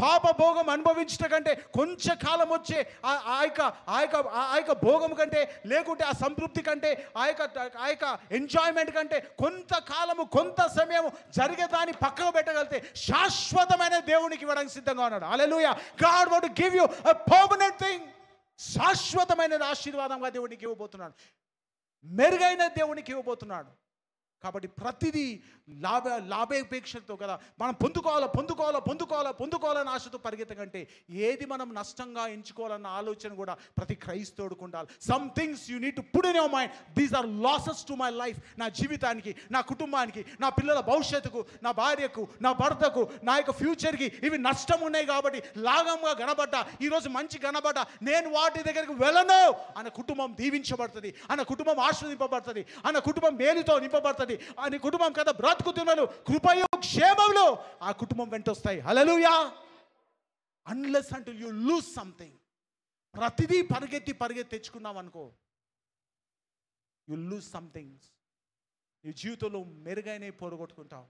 పాప భోగం అనుభవించట కంటే కొంచెం కాలం వచ్చే ఆ యొక్క భోగం కంటే, లేకుంటే ఆ సంతృప్తి కంటే, ఆ యొక్క ఎంజాయ్మెంట్ కంటే కొంతకాలము, కొంత సమయం జరిగేదాన్ని పక్కకు పెట్టగలిగితే శాశ్వతమైన దేవునికి ఇవ్వడానికి సిద్ధంగా ఉన్నాడు. Hallelujah. God want to give you a permanent thing. శాశ్వతమైన ఆశీర్వాదంగా దేవునికి ఇవ్వబోతున్నాడు. మెరుగైన దేవునికి ఇవ్వబోతున్నాడు. కాబట్టి ప్రతిదీ లాభాపేక్షతో మనం పొందుకోవాలని ఆశతో పరిగెత్తకంటే ఏది మనం నష్టంగా ఎంచుకోవాలన్న ఆలోచన కూడా ప్రతి క్రైస్తవుడికి ఉండాలి. Some things you need to put in your mind, these are losses to my life. నా జీవితానికి, నా కుటుంబానికి, నా పిల్లల భవిష్యత్తుకు, నా భార్యకు, నా భర్తకు, నా యొక్క ఫ్యూచర్కి ఇవి నష్టం ఉన్నాయి కాబట్టి లాభంగా కనబడ్డా, ఈరోజు మంచి కనబడ్డా, నేను వాటి దగ్గరికి వెళ్ళను అన్న కుటుంబం దీవించబడుతుంది, అన్న కుటుంబం ఆశీర్వదింపబడుతుంది, అన్న కుటుంబం మేలుతో నింపబడుతుంది, అని కుటుంబం బ్రతుకుతున్నారు కృపయు క్షేమములు ఆ కుటుంబం వెంట వస్తాయి. Hallelujah. Unless until you lose something. ప్రతిదీ పరిగెత్తి తెచ్చుకున్నావు అనుకో, యు లూజ్ సంథింగ్. నీ జీవితంలో మెరుగైన పొరగొట్టుకుంటావు.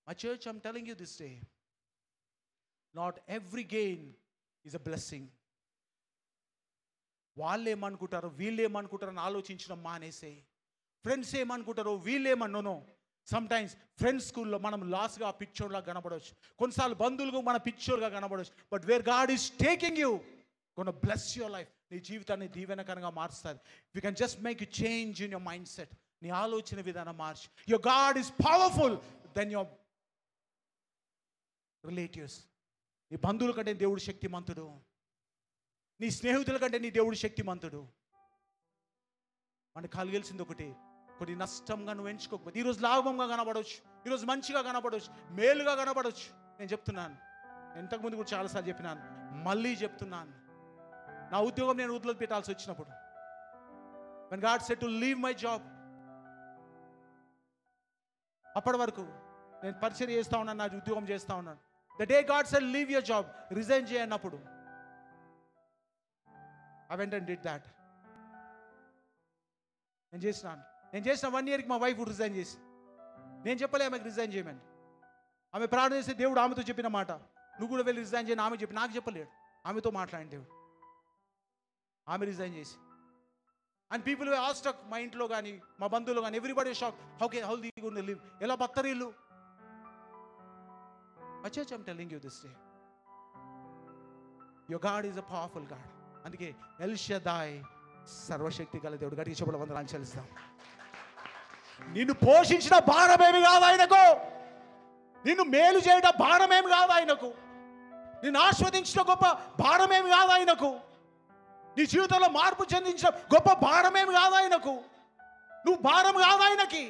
My church, I'm telling you this day, not every gain is a blessing. వాళ్ళు ఏమనుకుంటారో, వీళ్ళు ఏమనుకుంటారో అని ఆలోచించడం మానేసే. ఫ్రెండ్స్ ఏమనుకుంటారో, వీళ్ళు ఏమన్నానో. సమ్ టైమ్స్ ఫ్రెండ్స్ స్కూల్లో మనం లాస్గా పిక్చర్లా కనబడవచ్చు, కొన్నిసార్లు బంధువులకు మన పిక్చర్గా కనబడవచ్చు. But where God is taking you gonna bless your life. నీ జీవితాన్ని దీవెనకరంగా మారుస్తుంది. You can just make you change in your mind set. నీ ఆలోచన విధానం మార్చు. Your God is powerful then your relatives. నీ బంధువుల కంటే దేవుడు శక్తిమంతుడు. నీ స్నేహితుల కంటే నీ దేవుడు శక్తిమంతుడు. మనకు కలిగేసింది ఒకటి, కొన్ని నష్టంగా నువ్వు ఎంచుకోకపోతే ఈరోజు లాభంగా కనబడవచ్చు, ఈరోజు మంచిగా కనబడవచ్చు, మేలుగా కనబడవచ్చు. నేను చెప్తున్నాను, ఇంతకుముందు కూడా చాలాసార్లు చెప్పినాను, మళ్ళీ చెప్తున్నాను. నా ఉద్యోగం నేను వదిలి పెట్టాల్సి వచ్చినప్పుడు, when God said to leave my job, అప్పటి వరకు నేను పరిచయం చేస్తూ ఉన్నాను, నా ఉద్యోగం చేస్తూ ఉన్నాను. The day God said leave your job, resign చేయన్నప్పుడు I went and did that. నేను చేసిన 1 yearకి మా వైఫ్ రిజైన్ చేసి, నేను చెప్పలే ఆమెకు రిజైన్ చేయమని. ఆమె ప్రార్థన చేస్తే దేవుడు ఆమెతో చెప్పిన మాట, నువ్వు కూడా వెళ్ళి రిజైన్ చేయని ఆమె చెప్పి, నాకు చెప్పలేడు, ఆమెతో మాట్లాడిన దేవుడు. ఆమె రిజైన్ చేసి, and people way all stuck. మా ఇంట్లో కానీ మా బంధువులు కానీ everybody shock, how they going to live, ఎలా బత్తరు ఇల్లు. My church, I'm telling you this day, your God is a powerful God. అందుకే ఎల్ షదాయ్, సర్వశక్తి గల దేవుడు. గట్టిగా చెప్పడం వందనాలు చెల్లిస్తాం. నిన్ను పోషించిన భారమేమి కాదు ఆయనకు, నిన్ను మేలు చేయడం భారమేమి కాదు ఆయనకు, నిన్ను ఆస్వాదించిన గొప్ప భారమేమి కాదు ఆయనకు, నీ జీవితంలో మార్పు చెందించిన గొప్ప భారమేమి కాదు ఆయనకు. నువ్వు భారం కాదు ఆయనకి.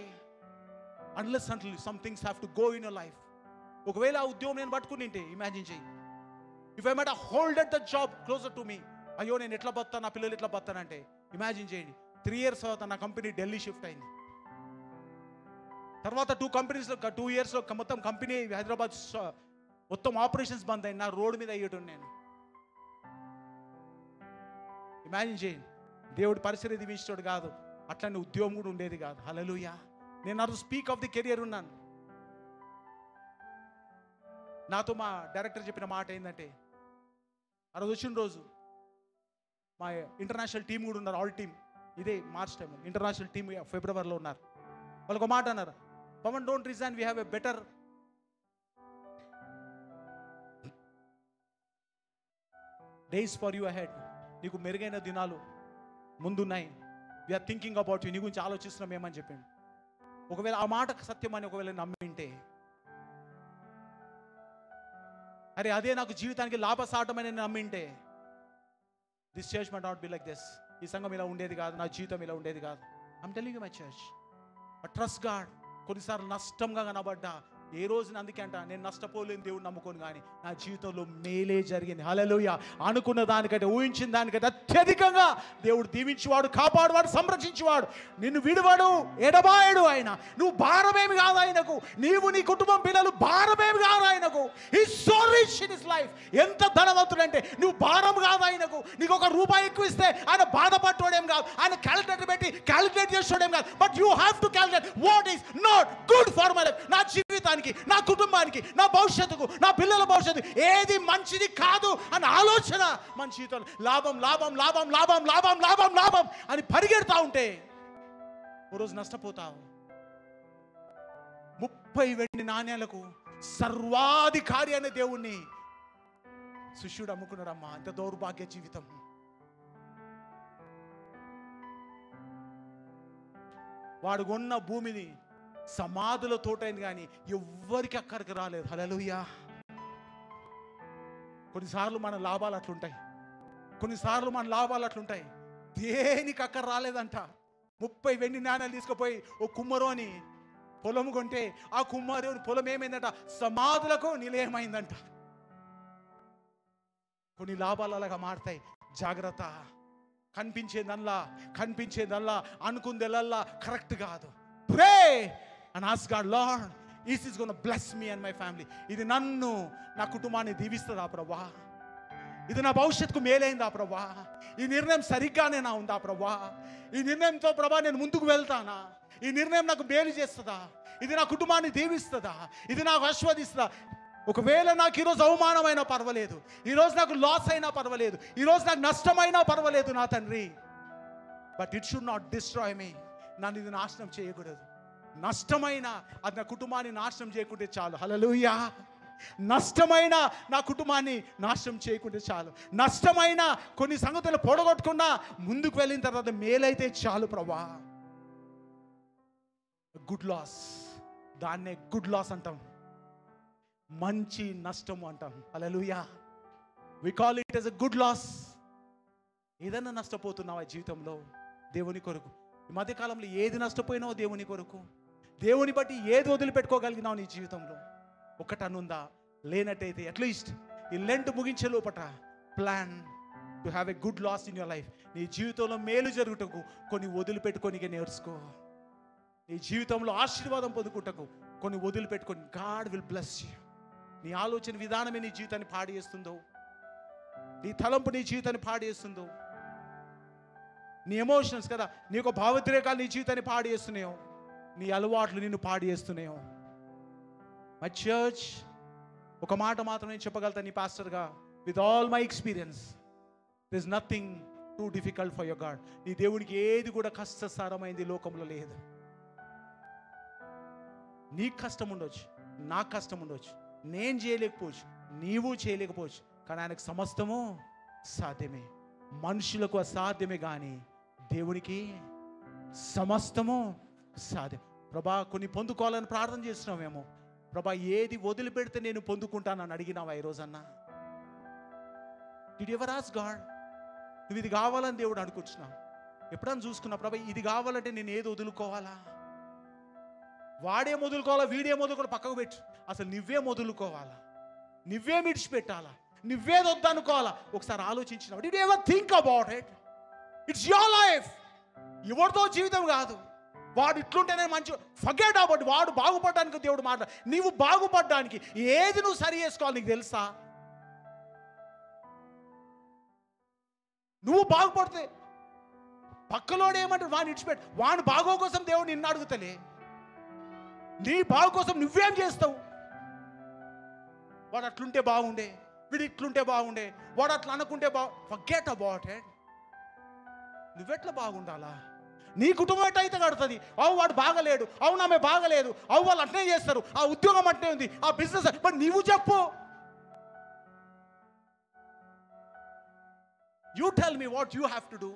Unless until some things have to go in your life. ఒకవేళ ఆ ఉద్యోగం నేను పట్టుకుని ఉంటే, ఇమాజిన్ చేయి, if I might holded the job closer to me, అయ్యో నేను ఎట్లా బతాను, నా పిల్లలు ఎట్లా బతానంటే, ఇమాజిన్ చేయండి, 3 years తర్వాత నా కంపెనీ ఢిల్లీ షిఫ్ట్ అయింది. తర్వాత 2 కంపెనీస్లో 2 yearsలో మొత్తం కంపెనీ హైదరాబాద్ మొత్తం ఆపరేషన్స్ బంద్ అయింది. నా రోడ్డు మీద అయ్యేటోని నేను. ఇమాజిన్ చేయండి, దేవుడి పరిసర దీవించేవాడు కాదు, అట్లనే ఉద్యోగం కూడా ఉండేది కాదు. హల్లెలూయా. నేను అది స్పీక్ ఆఫ్ ది కెరియర్ ఉన్నాను. నాతో మా డైరెక్టర్ చెప్పిన మాట ఏంటంటే, ఆ రోజు వచ్చిన రోజు మా ఇంటర్నేషనల్ టీం కూడా ఉన్నారు, ఆల్ టీమ్. ఇదే మార్చ్ టైం ఇంటర్నేషనల్ టీం ఫిబ్రవరిలో ఉన్నారు. వాళ్ళకు మాట అన్నారు, Pawan don't resign, we have a better days for you ahead. నీకు మెరుగైన దినాలు ముందున్నాయి. వీఆర్ థింకింగ్ అబౌట్ యూ, నీ గురించి ఆలోచిస్తున్నాం ఏమని చెప్పిండు. ఒకవేళ ఆ మాట సత్యమని ఒకవేళ నమ్మింటే, అరే అదే నాకు జీవితానికి లాభసాటమని నమ్మింటే, this church might not be like this. ఈ సంఘం ఇలా ఉండేది కాదు, నా జీవితం ఇలా ఉండేది కాదు. I'm telling you my church, but trust God. కొన్నిసార్లు నష్టంగా కనబడ్డా, ఏ రోజున అందుకే అంట, నేను నష్టపోలేని దేవుడు నమ్ముకోను, కానీ నా జీవితంలో మేలే జరిగింది. హల్లెలూయా. అనుకున్న దానికంటే, ఊహించిన దానికంటే అత్యధికంగా దేవుడు దీవించేవాడు, కాపాడువాడు, సంరక్షించేవాడు. నిన్ను విడువాడు, ఎడబాయడు ఆయన. నువ్వు భారమేమి కాదు ఆయనకు, నీవు నీ కుటుంబం పిల్లలు భారమేమి కాదు ఆయనకు. He's so rich in his life. ఎంత ధనవంతుడంటే నువ్వు భారం కాదు ఆయనకు. నీకు ₹1 ఎక్కువ ఇస్తే ఆయన బాధపడటోడేం కాదు, ఆయన క్యాలిక్యులేటర్ పెట్టి క్యాలిక్యులేట్ చేసేటోడేం కాదు. But you have to calculate what is not good for my life. నా జీవితానికి, నా కుటుంబానికి, నా భవిష్యత్తుకు, నా పిల్లల భవిష్యత్తు ఏది మంచిది కాదు అన్న ఆలోచన మన జీవితంలో లాభం లాభం లాభం లాభం లాభం లాభం లాభం అని పరిగెడతా ఉంటే ఓ రోజు నష్టపోతావు. 30 వెండి నాణ్యాలకు సర్వాధికారి అనే దేవుణ్ణి శిష్యుడు అమ్ముకున్నాడమ్మా. అంత దౌర్భాగ్య జీవితం. వాడు కొన్న భూమిని సమాధుల తోటైంది, కానీ ఎవ్వరికి అక్కడికి రాలేదు. హల్లెలూయా. కొన్నిసార్లు మన లాభాలు అట్లుంటాయి, కొన్నిసార్లు మన లాభాలు అట్లుంటాయి. దేనికి అక్కడ రాలేదంట. 30 వెండి నాణ్యాలు తీసుకుపోయి ఓ కుమ్మరోని పొలం కొంటే, ఆ కుమ్మరోని పొలం ఏమైందంట, సమాధులకు నిలయమైందంట. కొన్ని లాభాలు అలాగా మారుతాయి. జాగ్రత్త. కనిపించేదల్లా అనుకుందల్లా కరెక్ట్ కాదు. Pray and ask God, Lord, is this going to bless me and my family? ఇది నన్ను, నా కుటుంబాన్ని దీవిస్తుందా ప్రభా? ఇది నా భవిష్యత్తుకు మేలైందా ప్రభా? ఈ నిర్ణయం సరిగ్గానే నా ఉందా ప్రభా? ఈ నిర్ణయంతో ప్రభా నేను ముందుకు వెళ్తానా? ఈ నిర్ణయం నాకు మేలు చేస్తుందా? ఇది నా కుటుంబాన్ని దీవిస్తుందా? ఇది నాకు ఆస్వాదిస్తుందా? ఒకవేళ నాకు ఈరోజు అవమానమైనా పర్వాలేదు, ఈరోజు నాకు లాస్ అయినా పర్వాలేదు, ఈరోజు నాకు నష్టమైనా పర్వాలేదు నా తండ్రి, but it should not destroy me. నన్ను ఇది నాశనం చేయకూడదు. నష్టమైన అది నా కుటుంబాన్ని నాశనం చేయకుంటే చాలు. హల్లెలూయా. నష్టమైన నా కుటుంబాన్ని నాశనం చేయకుంటే చాలు. నష్టమైన కొన్ని సంగతులు పొడగొట్టుకున్నా ముందుకు వెళ్ళిన తర్వాత మేలైతే చాలు ప్రభా. గుడ్ లాస్, దాన్నే గుడ్ లాస్ అంటాం, మంచి నష్టము అంటాం. Hallelujah. We call it as a good loss. ఏదైనా నష్టపోతున్నావా జీవితంలో దేవుని కొరకు? ఈ మధ్యకాలంలో ఏది నష్టపోయినావో దేవుని కొరకు, దేవుని బట్టి ఏది వదిలిపెట్టుకోగలిగినావు నీ జీవితంలో? ఒకటి అనుందా? లేనట్టయితే అట్లీస్ట్ ఈ లెంట్ ముగించే లోపట plan to have a good loss in your life. నీ జీవితంలో మేలు జరుగుటకు కొన్ని వదిలిపెట్టుకోనికే నేర్చుకో. నీ జీవితంలో ఆశీర్వాదం పొందుకుంటకు కొన్ని వదిలిపెట్టుకొని గాడ్ విల్ బ్లెస్ యూ. నీ ఆలోచన విధానమే నీ జీవితాన్ని పాడు చేస్తుందో, నీ తలంపు నీ జీవితాన్ని పాడు చేస్తుందో, నీ ఎమోషన్స్ కదా, నీ యొక్క భావోద్రేకాలు నీ జీవితాన్ని పాడు చేస్తున్నాయో, నీ అలవాట్లు నిన్ను పాడు చేస్తున్నాయో. మై చర్చ్, ఒక మాట మాత్రం నేను చెప్పగలుగుతాను నీ పాస్టర్గా, with all my experience, there is nothing too difficult for your God. నీ దేవునికి ఏది కూడా కష్టసారమైంది లోకంలో లేదు. నీకు కష్టం ఉండొచ్చు, నాకు కష్టం ఉండొచ్చు, నేను చేయలేకపోవచ్చు, నీవు చేయలేకపోవచ్చు, కానీ ఆయనకు సమస్తము సాధ్యమే. మనుషులకు అసాధ్యమే కానీ దేవునికి సమస్తము సాధ్యం. ప్రభా, కొన్ని పొందుకోవాలని ప్రార్థన చేస్తున్నామేమో. ప్రభా, ఏది వదిలిపెడితే నేను పొందుకుంటానని అడిగినావా ఈరోజన్నా? Did you ever ask God? నువ్వు ఇది కావాలని దేవుడు అనుకుంటున్నావు ఎప్పుడన్నా చూసుకున్నా? ప్రభా, ఇది కావాలంటే నేను ఏది వదులుకోవాలా? వాడే వదులుకోవాలా, వీడే వదులుకోవాలా? పక్కకు పెట్టు. అసలు నువ్వే వదులుకోవాలా, నువ్వే విడిచిపెట్టాలా, నువ్వే వద్దనుకోవాలా? ఒకసారి ఆలోచించినావు? Did you ever think about it? It's your life. ఎవరితో జీవితం కాదు. వాడు ఇట్లుంటేనే మంచి, ఫర్గెట్ అబౌట్. వాడు బాగుపడడానికి దేవుడు మాట. నీవు బాగుపడడానికి ఏది నువ్వు సరి చేసుకోవాలి నీకు తెలుసా? నువ్వు బాగుపడితే పక్కలోడు ఏమంటారు? వాడిని ఇడిచిపెట్టు. వాడు బాగో కోసం దేవుడు నిన్ను అడుగుతలే. నీ బాగు కోసం నువ్వేం చేస్తావు? వాడు అట్లుంటే బాగుండే, వీడు ఇట్లుంటే బాగుండే, వాడు అట్లా అనుకుంటే ఫర్గెట్ అబౌట్ ఇట్. నువ్వెట్లా బాగుండాలా? నీ కుటుంబం ఎట్లయితే కడుతుంది? అవు వాడు బాగలేడు, అవును ఆమె బాగలేదు, అవు వాళ్ళు అట్నే చేస్తారు, ఆ ఉద్యోగం అట్నే ఉంది, ఆ బిజినెస్. బట్ నీవు చెప్పు. You tell me what you have to do.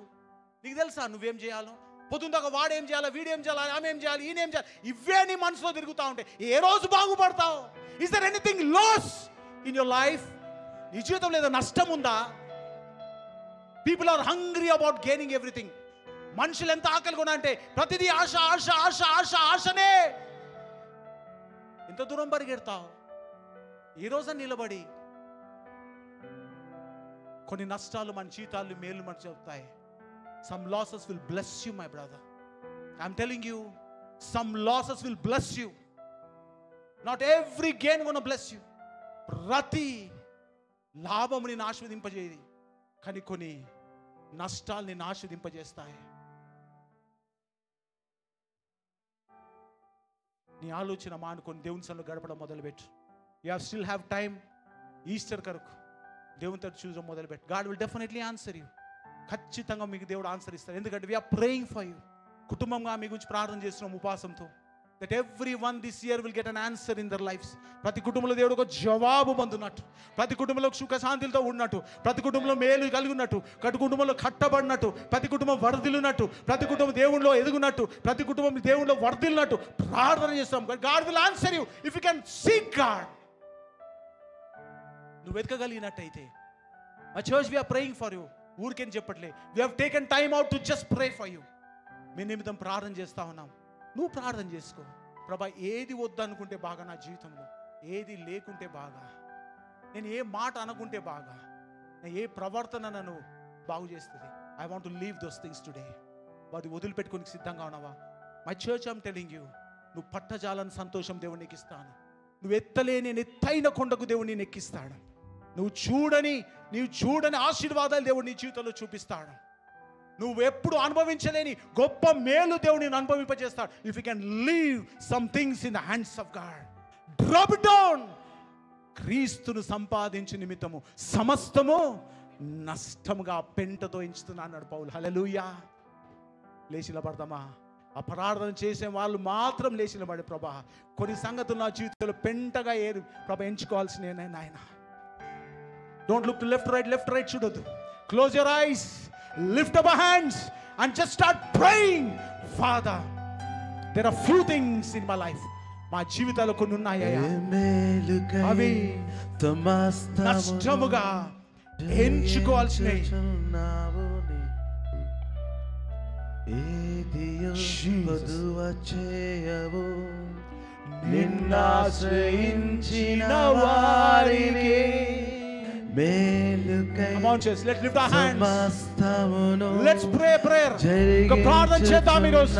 నీకు తెలుసా నువ్వేం చేయాలో? పొద్దుందాకా వాడేం చేయాలా, వీడేం చేయాలా, ఆమె ఏం చేయాలి, ఈయనేం చేయాలి, ఇవే నీ మనసులో తిరుగుతూ ఉంటాయి. ఏ రోజు బాగుపడతావు? Is there anything loss in your life? నీ జీవితంలో ఏదో నష్టం ఉందా? People are hungry about gaining everything. మనుషులు ఎంత ఆకలిగా ఉన్నా అంటే ప్రతిదీ ఆశ ఆశ ఆశ ఆశ ఆశనే. ఎంత దూరం పరిగెడతావు? ఈ రోజు నిలబడి కొన్ని నష్టాలు మన జీవితాలు మేలు మన చెప్తాయి. Some losses will bless you, my brother. I'm telling you, some losses will bless you. Not every gain gonna bless you. ప్రతి లాభం నిన్ను ఆశీర్వదింపజేయదు, కానీ కొన్ని నష్టాలు నిన్ను ఆశీర్వదింపజేస్తాయి. నీ ఆలోచన మానుకొని దేవుని సన్నిధిలో గడపడం మొదలుపెట్టు. You still have time. Easter కొరకు దేవునితో చూడడం మొదలుపెట్టు. God will definitely answer you. ఖచ్చితంగా మీకు దేవుడు ఆన్సర్ ఇస్తారు. ఎందుకంటే వీఆర్ ప్రేయింగ్ ఫర్ యూ. కుటుంబంగా మీ గురించి ప్రార్థన చేస్తున్నాం ఉపవాసంతో. That every one this year will get an answer in their lifes. ప్రతి కుటుంబంలో దేవుడు ఒక జవాబు పొందున్నట్టు, ప్రతి కుటుంబంలో సుఖశాంతులతో ఉన్నట్టు, ప్రతి కుటుంబంలో మేలు కలిగి ఉన్నట్టు, ప్రతి కుటుంబంలో కట్టబడినట్టు, ప్రతి కుటుంబం వర్ధిల్లున్నట్టు, ప్రతి కుటుంబం దేవునిలో ఎదుగున్నట్టు, ప్రతి కుటుంబం దేవునిలో వర్ధిల్లినట్టు ప్రార్థన చేస్తాం. God will answer you if you can seek God. నువ్వు వెతకగలిగినట్టయితే. My church we're praying for you. ఊరికేం చెప్పట్లే. We have taken time out to just pray for you. మీ నిమిత్తం ప్రార్థన చేస్తా ఉన్నాం. నువ్వు ప్రార్థన చేసుకో. ప్రభా, ఏది వద్దు అనుకుంటే బాగా నా జీవితంలో, ఏది లేకుంటే బాగా, నేను ఏ మాట అనుకుంటే బాగా, నేను ఏ ప్రవర్తన నన్ను బాగు చేస్తుంది. I want to leave those things today. వాటి వదిలిపెట్టుకోనికి సిద్ధంగా ఉన్నావా? My church I'm telling you, నువ్వు పట్టజాలని సంతోషం దేవుడు నీకు ఇస్తాను. నువ్వు ఎత్తలేని ఎత్తైన కొండకు దేవుడు నేను ఎక్కిస్తాడు. నువ్వు చూడని ఆశీర్వాదాలు దేవుడు నీ జీవితంలో చూపిస్తాడు. నువ్వు ఎప్పుడు అనుభవించలేని గొప్ప మేలు దేవుడు నేను అనుభవింపజేస్తాడు. If you can leave some things in the hands of God, drop it down. క్రీస్తును సంపాదించు నిమిత్తము సమస్తము నష్టముగా పెంటతో ఎంచుతున్నా అన్నాడు పౌలు. హల్లెలూయా. లేచి నిలబడతామా? ఆ ప్రార్థన చేసే వాళ్ళు మాత్రం లేచి నిలబడే. ప్రభా, కొన్ని సంగతులు నా జీవితంలో పెంటగా ప్రభా ఎంచుకోవాల్సిన నాయన. Don't look to left right చూడొద్దు. Close your eyes, lift up our hands and just start praying. Father, There are few things in my life. మా జీవితాల్లో కొన్ని ఉన్నాయ్యా, అవి నష్టముగా ఎంచుకోవాల్సినవి. నిన్నాశ్రయించిన వారికి Come on, church, let's lift our hands. Let's pray a prayer. ప్రార్థన చేద్దాం ఈరోజు.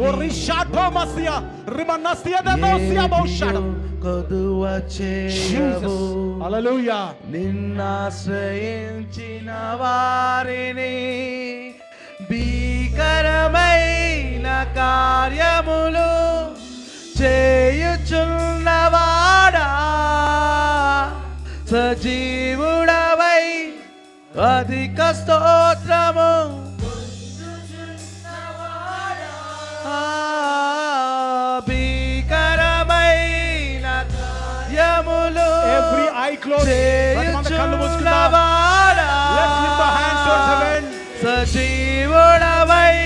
ఓ రిషాటో మసియా రిమనసియా దనోసియా బౌషాడ Jesus. Hallelujah. నిన్నాశ్రయించిన వారిని భీకరమైన కార్యములు చేయుచున్నవాడా, సజీవుడవై అధిక స్తోత్రము భీకరమైన కార్యములు Every eye closed. చేయుచున్నవాడా, Let's lift our hands towards heaven. సజీవుడవై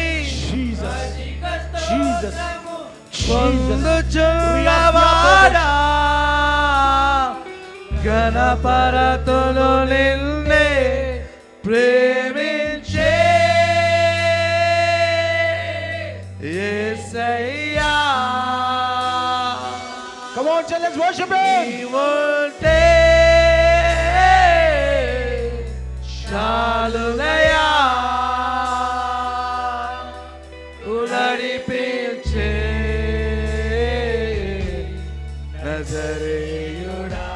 Jesus. Jesus. పొందుచున్నవాడా, గణపరతులు నిన్నే ప్రేమించే యేసయ్యా. Come on, church, let's worship him. నీవుంటే చాలునయా, ఉలడిపించే నజరేయుడా.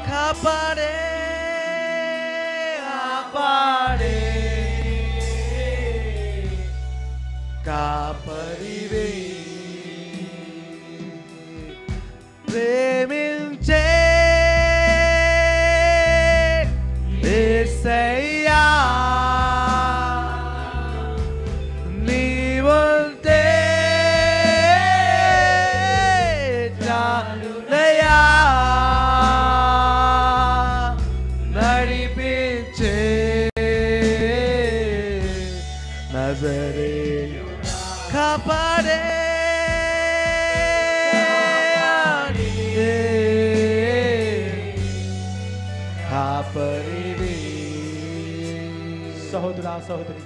కాపాడే కాపాడే కాపరివే, ప్రేమించే యేసయ్యా. నీవుంటే చాలునయా, నడిపించే నజరేయుడా. కాపాడే కాపరివే. సహోదరా సహోదరి,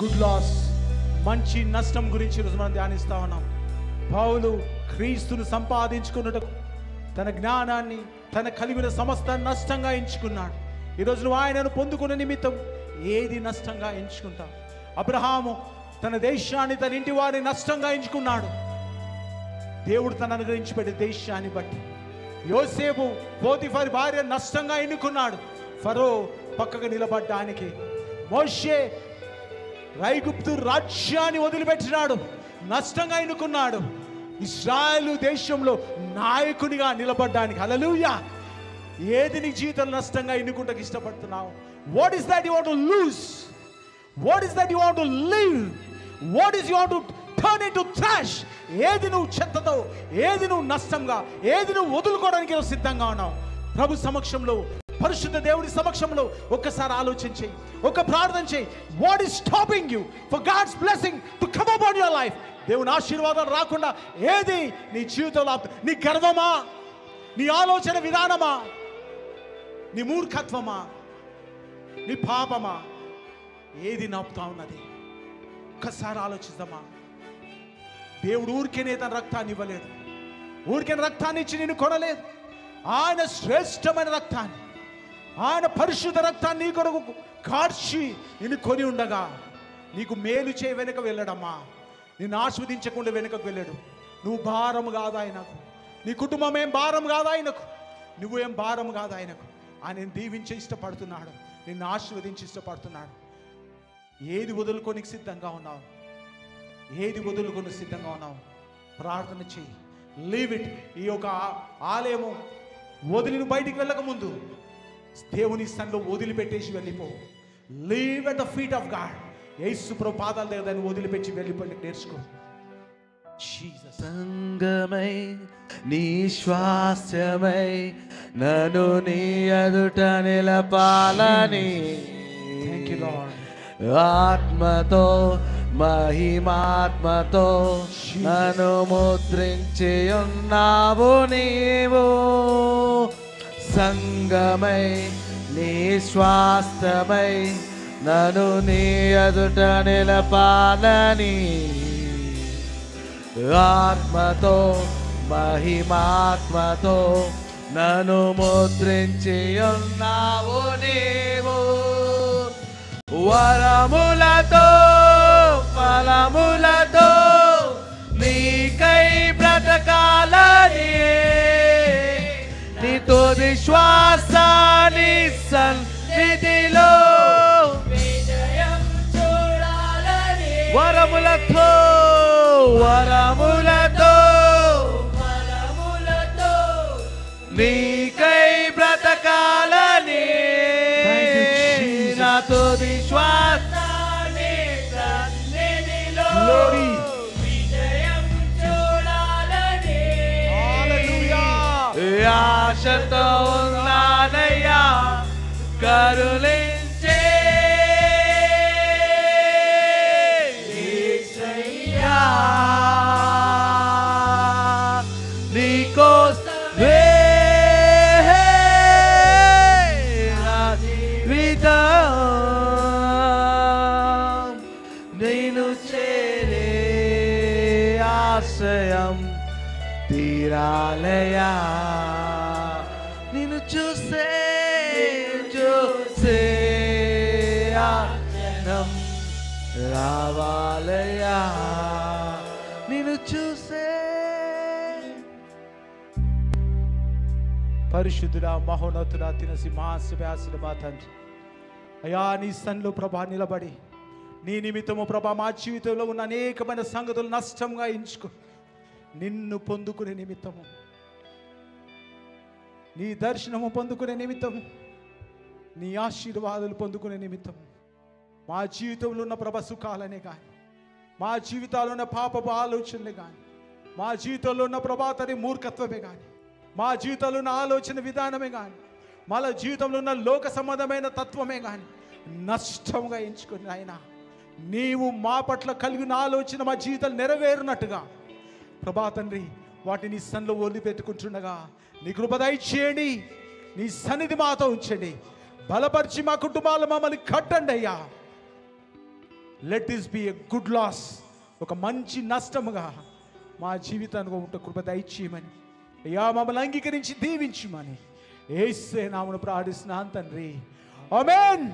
గుడ్ లాస్, మంచి నష్టం గురించి ఈరోజు మనం ధ్యానిస్తా ఉన్నాం. పౌలు క్రీస్తును సంపాదించుకున్నటకు తన జ్ఞానాన్ని, తన కలిగిన సమస్త నష్టంగా ఎంచుకున్నాడు. ఈరోజు నువ్వు ఆయనను పొందుకునే నిమిత్తం ఏది నష్టంగా ఎంచుకుంటావు? అబ్రహాము తన దేశాన్ని, తన ఇంటి వారిని నష్టంగా ఎంచుకున్నాడు. దేవుడు తన అనుగ్రహించి పెట్టే దేశాన్ని బట్టి. యోసేపు పోతిఫర్ భార్య నష్టంగా ఎన్నుకున్నాడు, ఫరో పక్కకు నిలబడ్డానికి. మోషే ఐగుప్తు రాజ్యాన్ని వదిలిపెట్టినాడు, నష్టంగా ఎన్నుకున్నాడు. ఇశ్రాయేలు దేశంలో నాయకునిగా నిలబడ్డానికి. హల్లెలూయా. ఏది నీ జీవితంలో నష్టంగా ఎన్నుకుంటకు ఇష్టపడుతున్నావు? What is that you want to lose? What is that you want to live? What is you want to turn into trash? ఏది నువ్వు చెత్తతో, ఏది నువ్వు నష్టంగా, ఏది నువ్వు వదులుకోవడానికి నువ్వు సిద్ధంగా ఉన్నావు? ప్రభు సమక్షంలో, పరిశుద్ధ దేవుడి సమక్షంలో ఒక్కసారి ఆలోచన చేయి, ఒక ప్రార్థన చేయి. What is stopping you for God's blessing to come upon your life? దేవుని ఆశీర్వాదాలు రాకుండా ఏది నీ జీవితంలో? నీ గర్వమా? నీ ఆలోచన విధానమా? నీ మూర్ఖత్వమా? నీ పాపమా? ఏది నాపుతా ఉన్నది? ఒక్కసారి ఆలోచిద్దామా? దేవుడు ఊరికేనే తన రక్తాన్ని ఇవ్వలేదు, ఊరికే రక్తాన్ని ఇచ్చి నిన్ను కొనలేదు. ఆయన శ్రేష్టమైన రక్తాన్ని, ఆయన పరిశుద్ధ రక్తాన్ని నీ కొరకు కార్చి నిన్ను కొని ఉండగా నీకు మేలు చేయ వెనుక వెళ్ళడమ్మా, నిన్ను ఆస్వాదించకుండా వెనుకకు వెళ్ళాడు. నువ్వు భారం కాదు ఆయనకు, నీ కుటుంబం ఏం భారం కాదు ఆయనకు, నువ్వేం భారం కాదు ఆయనకు. ఆయన దీవించి ఇష్టపడుతున్నాడు, నిన్ను ఆశీర్వదించి ఇష్టపడుతున్నాడు. ఏది వదులుకోనికి సిద్ధంగా ఉన్నావు? ఏది వదులుకొని సిద్ధంగా ఉన్నావు? ప్రార్థన చేయి. Leave it. ఈ యొక్క ఆలయము వదిలి నువ్వు బయటికి వెళ్ళక ముందు దేవుని సన్నిధిలో వదిలిపెట్టేసి వెళ్ళిపో. Leave at the feet of God. Yesu ప్రభు పాదాల దగ్గర దాన్ని వదిలిపెట్టి వెళ్ళిపోయి నేర్చుకో. సంగమై నీ శ్వాసమై నన్ను నీ ఎదుట నిలపాలని, థాంక్ యూ లార్డ్. ఆత్మతో మహిమాత్మతో నన్ను ముద్రించి ఉన్నావు నీవు. సంగమై నీ స్వాస్థ్యమై నన్ను నీ ఎదుట నిలపాలని ఆత్మతో మహిమాత్మతో నన్ను ముద్రించి ఉన్నావు నీవు. వరములతో ఫలములతో నీకై బ్రతకాలని నీ తుది శ్వాసాని సన్నిధిలో విజయం చూడాలని వరములతో వరములతో ఫలములతో నీకై బ్రతకాలని నా తుది శ్వాసాని సన్నిధిలో విజయం చూడాలని ఆశతో ఉన్నానయ్యా కరుణించే యేసయ్యా నీకోసమే నా జీవితం నేను చేరే ఆశయం తీరాలయా నిన్ను చూసే చూసే ఆనందం రావాలయా నిన్ను చూసే. పరిశుద్ధుడా మహోన్నతుడా తిన సింహాసనాసీనుడా మా తండ్రి అయ్యా నీ సన్నిధిలో ప్రభా నిలబడి నీ నిమిత్తము ప్రభా మా జీవితంలో ఉన్న అనేకమైన సంగతులు నష్టంగా ఎంచుకో నిన్ను పొందుకునే నిమిత్తము నీ దర్శనము పొందుకునే నిమిత్తము నీ ఆశీర్వాదాలు పొందుకునే నిమిత్తము మా జీవితంలో ఉన్న ప్రభ సుఖాలనే కానీ మా జీవితాల్లో ఉన్న పాపపు ఆలోచనలే కానీ మా జీవితంలో ఉన్న ప్రభాతని మూర్ఖత్వమే కానీ మా జీవితంలో ఉన్న ఆలోచన విధానమే కానీ మా జీవితంలో ఉన్న లోక సంబంధమైన తత్వమే కానీ నష్టంగా ఎంచుకుని ఆయన నీవు మా పట్ల కలిగిన ఆలోచన మా జీవితాలు నెరవేరునట్టుగా ప్రభా తండ్రి వాటిని సన్నిధిలో వదిలిపెట్టుకుంటుండగా నీ కృప దయచేయండి. నీ సన్నిధి మాతో ఉంచండి. బలపరిచి మా కుటుంబాలు మమ్మల్ని కట్టండి అయ్యా. Let this be a good loss, ఒక మంచి నష్టముగా మా జీవితానికి ఉంటే కృప దయచేయమని అయ్యా మమ్మల్ని అంగీకరించి దీవించమని యేసు నామమున ప్రార్థిస్తున్నాను తండ్రి. ఆమేన్.